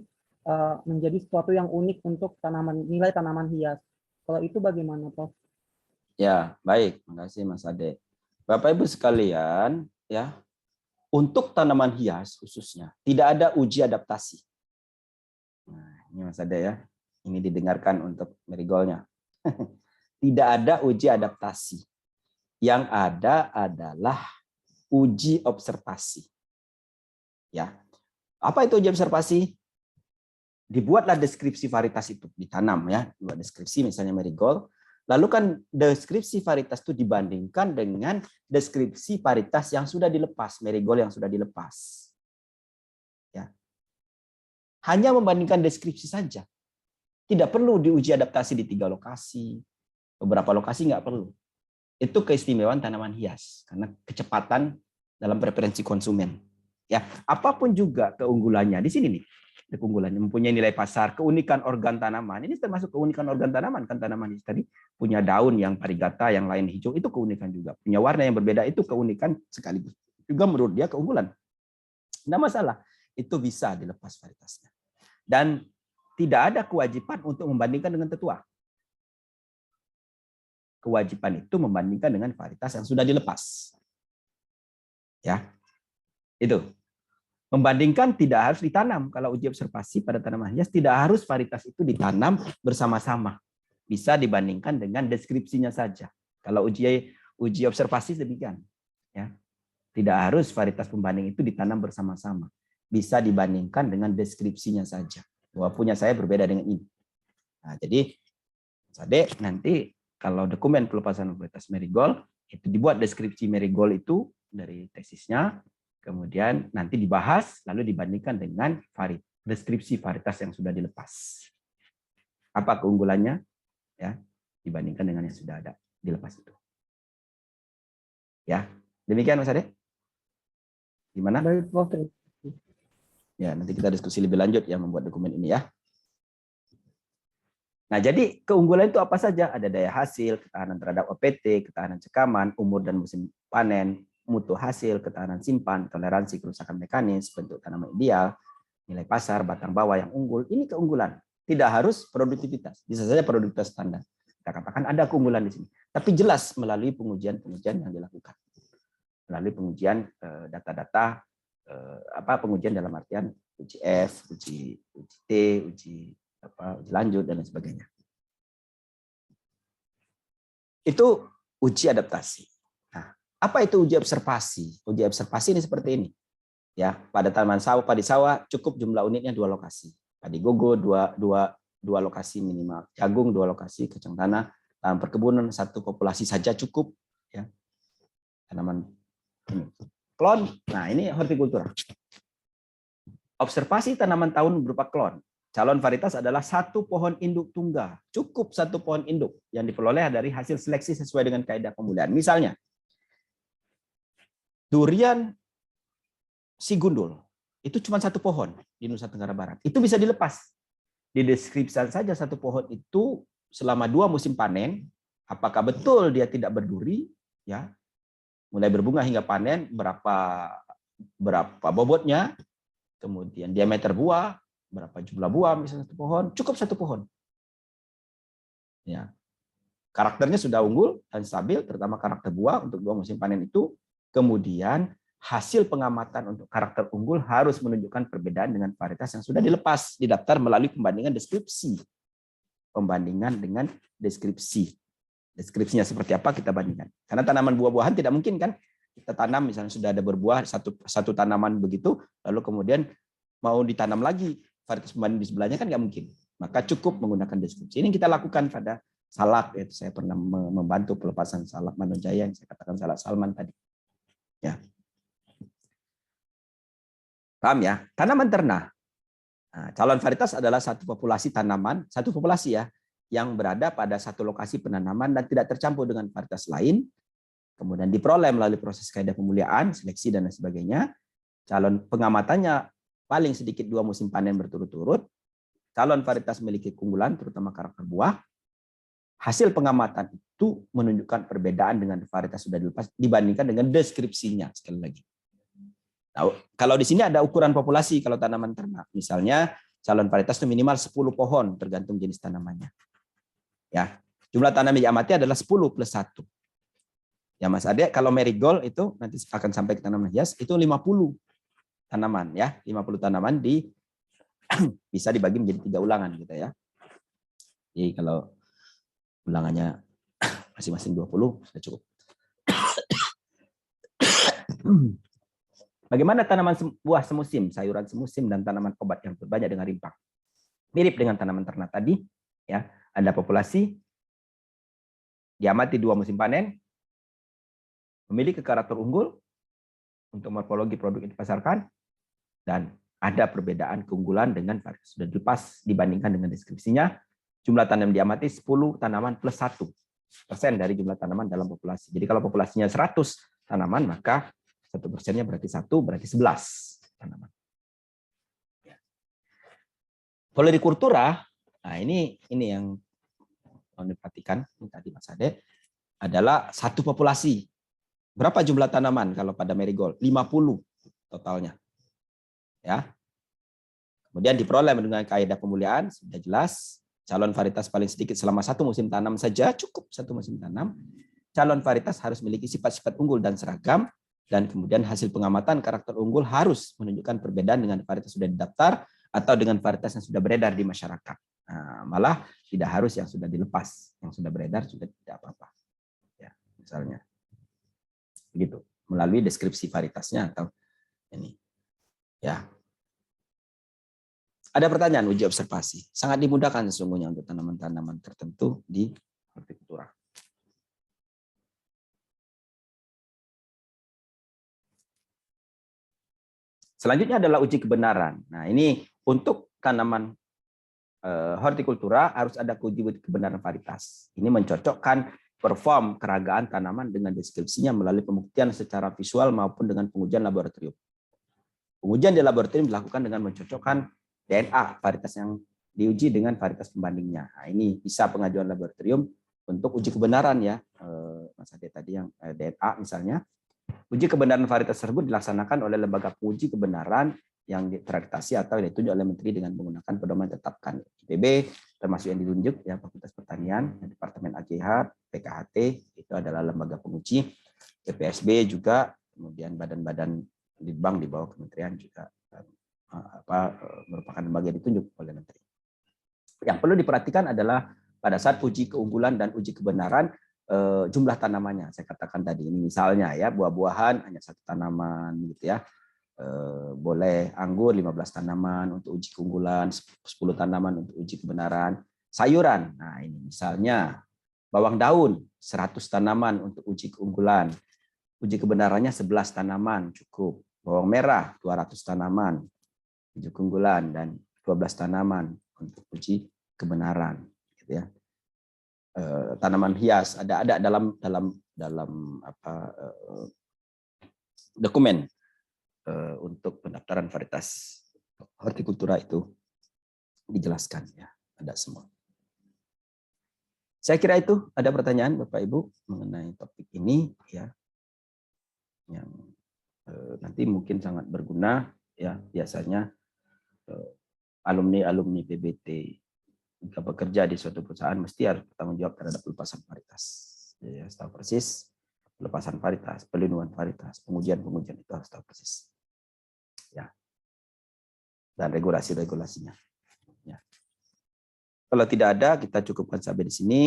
menjadi sesuatu yang unik untuk nilai tanaman hias. Kalau itu bagaimana, Prof? Ya, baik. Terima kasih, Mas Ade. Bapak Ibu sekalian, ya, untuk tanaman hias khususnya tidak ada uji adaptasi. Nah, ini Mas Ade ya. Ini didengarkan untuk marigoldnya. Tidak ada uji adaptasi. Yang ada adalah uji observasi. Ya. Apa itu uji observasi? Dibuatlah deskripsi varietas itu ditanam ya, buat deskripsi misalnya marigold. Lalu kan deskripsi varietas itu dibandingkan dengan deskripsi varietas yang sudah dilepas, marigold yang sudah dilepas. Ya. Hanya membandingkan deskripsi saja. Tidak perlu diuji adaptasi di 3 lokasi. Beberapa lokasi nggak perlu. Itu keistimewaan tanaman hias karena kecepatan dalam preferensi konsumen. Ya, apapun juga keunggulannya di sini nih. Keunggulannya mempunyai nilai pasar, keunikan organ tanaman. Ini termasuk keunikan organ tanaman kan, tanaman hias tadi punya daun yang varigata, yang lain hijau, itu keunikan juga. Punya warna yang berbeda, itu keunikan sekaligus. Juga menurut dia keunggulan. Nggak masalah, itu bisa dilepas varietasnya. Dan tidak ada kewajiban untuk membandingkan dengan tetua. Kewajiban itu membandingkan dengan varietas yang sudah dilepas. Ya, itu. Membandingkan tidak harus ditanam. Kalau uji observasi pada tanaman hias tidak harus varietas itu ditanam bersama-sama. Bisa dibandingkan dengan deskripsinya saja. Kalau uji observasi demikian. Ya, tidak harus varietas pembanding itu ditanam bersama-sama. Bisa dibandingkan dengan deskripsinya saja. Bahwa punya saya berbeda dengan ini. Nah, jadi Sade nanti kalau dokumen pelepasan varietas marigold itu dibuat deskripsi marigold itu dari tesisnya, kemudian nanti dibahas lalu dibandingkan dengan deskripsi varietas yang sudah dilepas. Apa keunggulannya? Ya, dibandingkan dengan yang sudah ada dilepas itu. Ya, demikian Mas Ade. Gimana? Baik, Prof. Ya, nanti kita diskusi lebih lanjut ya membuat dokumen ini ya. Nah, jadi keunggulan itu apa saja? Ada daya hasil, ketahanan terhadap OPT, ketahanan cekaman, umur dan musim panen, mutu hasil, ketahanan simpan, toleransi kerusakan mekanis, bentuk tanaman ideal, nilai pasar, batang bawah yang unggul. Ini keunggulan. Tidak harus produktivitas. Bisa saja produktivitas standar. Kita katakan ada keunggulan di sini. Tapi jelas melalui pengujian-pengujian yang dilakukan. Melalui pengujian data-data, pengujian dalam artian uji F, uji T, uji lanjut dan lain sebagainya. Itu uji adaptasi. Nah, apa itu uji observasi? Uji observasi ini seperti ini. Ya, pada tanaman sawah, padi sawah cukup jumlah unitnya 2 lokasi. Padi gogo 2 lokasi minimal. Jagung 2 lokasi, kacang tanah, tanaman perkebunan 1 populasi saja cukup ya. Tanaman klon. Nah, ini hortikultura. Observasi tanaman tahun berupa klon. Calon varietas adalah 1 pohon induk tunggal. Cukup 1 pohon induk yang diperoleh dari hasil seleksi sesuai dengan kaidah pembulian. Misalnya, durian si gundul. Itu cuma 1 pohon di Nusa Tenggara Barat. Itu bisa dilepas. Dideskripsikan saja 1 pohon itu selama 2 musim panen. Apakah betul dia tidak berduri? Ya, mulai berbunga hingga panen, berapa bobotnya, kemudian diameter buah, berapa jumlah buah misalnya 1 pohon, cukup 1 pohon. Ya. karakternya sudah unggul dan stabil, terutama karakter buah untuk 2 musim panen itu. Kemudian hasil pengamatan untuk karakter unggul harus menunjukkan perbedaan dengan varietas yang sudah dilepas di daftar melalui pembandingan deskripsi. Pembandingan dengan deskripsi. Deskripsinya seperti apa kita bandingkan. Karena tanaman buah-buahan tidak mungkin kan kita tanam misalnya sudah ada berbuah satu tanaman begitu, lalu kemudian mau ditanam lagi varietas pembanding di sebelahnya kan nggak mungkin. Maka cukup menggunakan deskripsi. Ini kita lakukan pada salak. Yaitu saya pernah membantu pelepasan salak Manojaya yang saya katakan salak Salman tadi. Ya. Paham ya? Tanaman ternak. Nah, calon varietas adalah satu populasi tanaman, satu populasi ya, yang berada pada satu lokasi penanaman dan tidak tercampur dengan varietas lain. Kemudian diperoleh melalui proses kaidah pemuliaan, seleksi, dan lain sebagainya. Calon pengamatannya paling sedikit 2 musim panen berturut-turut. Calon varietas memiliki keunggulan, terutama karakter buah. Hasil pengamatan itu menunjukkan perbedaan dengan varietas sudah dilepas dibandingkan dengan deskripsinya. Sekali lagi. Nah, kalau di sini ada ukuran populasi kalau tanaman ternak. Misalnya calon varietas itu minimal 10 pohon tergantung jenis tanamannya. Ya, jumlah tanam yang diamati adalah 10 plus 1. Ya Mas Ade, kalau marigold itu nanti akan sampai ke tanaman hias itu 50 tanaman ya, 50 tanaman bisa dibagi menjadi 3 ulangan gitu ya. Jadi kalau ulangannya masing-masing 20 sudah cukup. Bagaimana tanaman buah semusim, sayuran semusim dan tanaman obat yang berbanyak dengan rimpang? Mirip dengan tanaman ternak tadi ya, ada populasi diamati 2 musim panen, memiliki karakter unggul untuk morfologi produk yang dipasarkan, dan ada perbedaan keunggulan dengan varietas sudah dilepas dibandingkan dengan deskripsinya. Jumlah tanam diamati 10 tanaman plus 1% dari jumlah tanaman dalam populasi. Jadi kalau populasinya 100 tanaman, maka 1%-nya berarti 1, berarti 11 tanaman. Florikultura, nah ini yang mau diperhatikan tadi Mas Ade, adalah satu populasi. Berapa jumlah tanaman kalau pada marigold? 50 totalnya. Ya. Kemudian diperoleh dengan kaidah pemuliaan, sudah jelas. Calon varietas paling sedikit selama 1 musim tanam saja, cukup 1 musim tanam. Calon varietas harus memiliki sifat-sifat unggul dan seragam, dan kemudian hasil pengamatan karakter unggul harus menunjukkan perbedaan dengan varietas sudah didaftar atau dengan varietas yang sudah beredar di masyarakat. Nah, malah tidak harus yang sudah dilepas, yang sudah beredar sudah tidak apa-apa. Ya, misalnya. Begitu, melalui deskripsi varietasnya atau ini. Ya. Ada pertanyaan uji observasi. Sangat dimudahkan sesungguhnya untuk tanaman-tanaman tertentu di hortikultura. Selanjutnya adalah uji kebenaran. Nah, ini untuk tanaman hortikultura harus ada uji kebenaran varietas. Ini mencocokkan perform keragaan tanaman dengan deskripsinya melalui pembuktian secara visual maupun dengan pengujian laboratorium. Pengujian di laboratorium dilakukan dengan mencocokkan DNA varietas yang diuji dengan varietas pembandingnya. Nah, ini bisa pengajuan laboratorium untuk uji kebenaran ya, Mas Ade tadi yang DNA misalnya. Uji kebenaran varietas tersebut dilaksanakan oleh lembaga penguji kebenaran yang terakreditasi atau ditunjuk oleh Menteri dengan menggunakan pedoman ditetapkan. IPB termasuk yang ditunjuk ya Fakultas Pertanian, Departemen AGH, PKHT itu adalah lembaga penguji, PPSB juga, kemudian badan-badan litbang di bawah kementerian juga merupakan lembaga yang ditunjuk oleh Menteri. Yang perlu diperhatikan adalah pada saat uji keunggulan dan uji kebenaran jumlah tanamannya. Saya katakan tadi ini misalnya ya buah-buahan hanya 1 tanaman gitu ya. Boleh anggur 15 tanaman untuk uji keunggulan, 10 tanaman untuk uji kebenaran. Sayuran, nah ini misalnya bawang daun 100 tanaman untuk uji keunggulan. Uji kebenarannya 11 tanaman cukup. Bawang merah 200 tanaman uji keunggulan dan 12 tanaman untuk uji kebenaran gitu ya. Tanaman hias ada dalam dokumen untuk pendaftaran varietas hortikultura itu dijelaskan ya, ada semua. Saya kira itu ada pertanyaan Bapak Ibu mengenai topik ini ya, yang nanti mungkin sangat berguna ya, biasanya alumni PBT jika bekerja di suatu perusahaan mesti harus bertanggung jawab terhadap pelepasan paritas. Jadi harus tahu persis pelepasan paritas, pelindungan paritas, pengujian-pengujian itu harus tahu persis. Ya. Dan regulasi-regulasinya. Ya. Kalau tidak ada, kita cukupkan sampai di sini.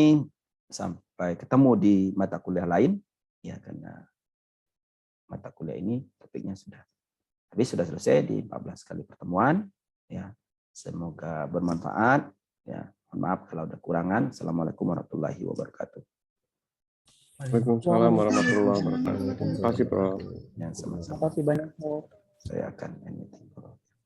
Sampai ketemu di mata kuliah lain. Ya, karena mata kuliah ini topiknya sudah selesai di 14 kali pertemuan. Ya, semoga bermanfaat. Ya, mohon maaf kalau ada kurangan. Assalamualaikum warahmatullahi wabarakatuh. Waalaikumsalam warahmatullahi wabarakatuh. Terima kasih, Prof. Ya, sama-sama. Terima kasih banyak, Prof. Saya akan end meeting.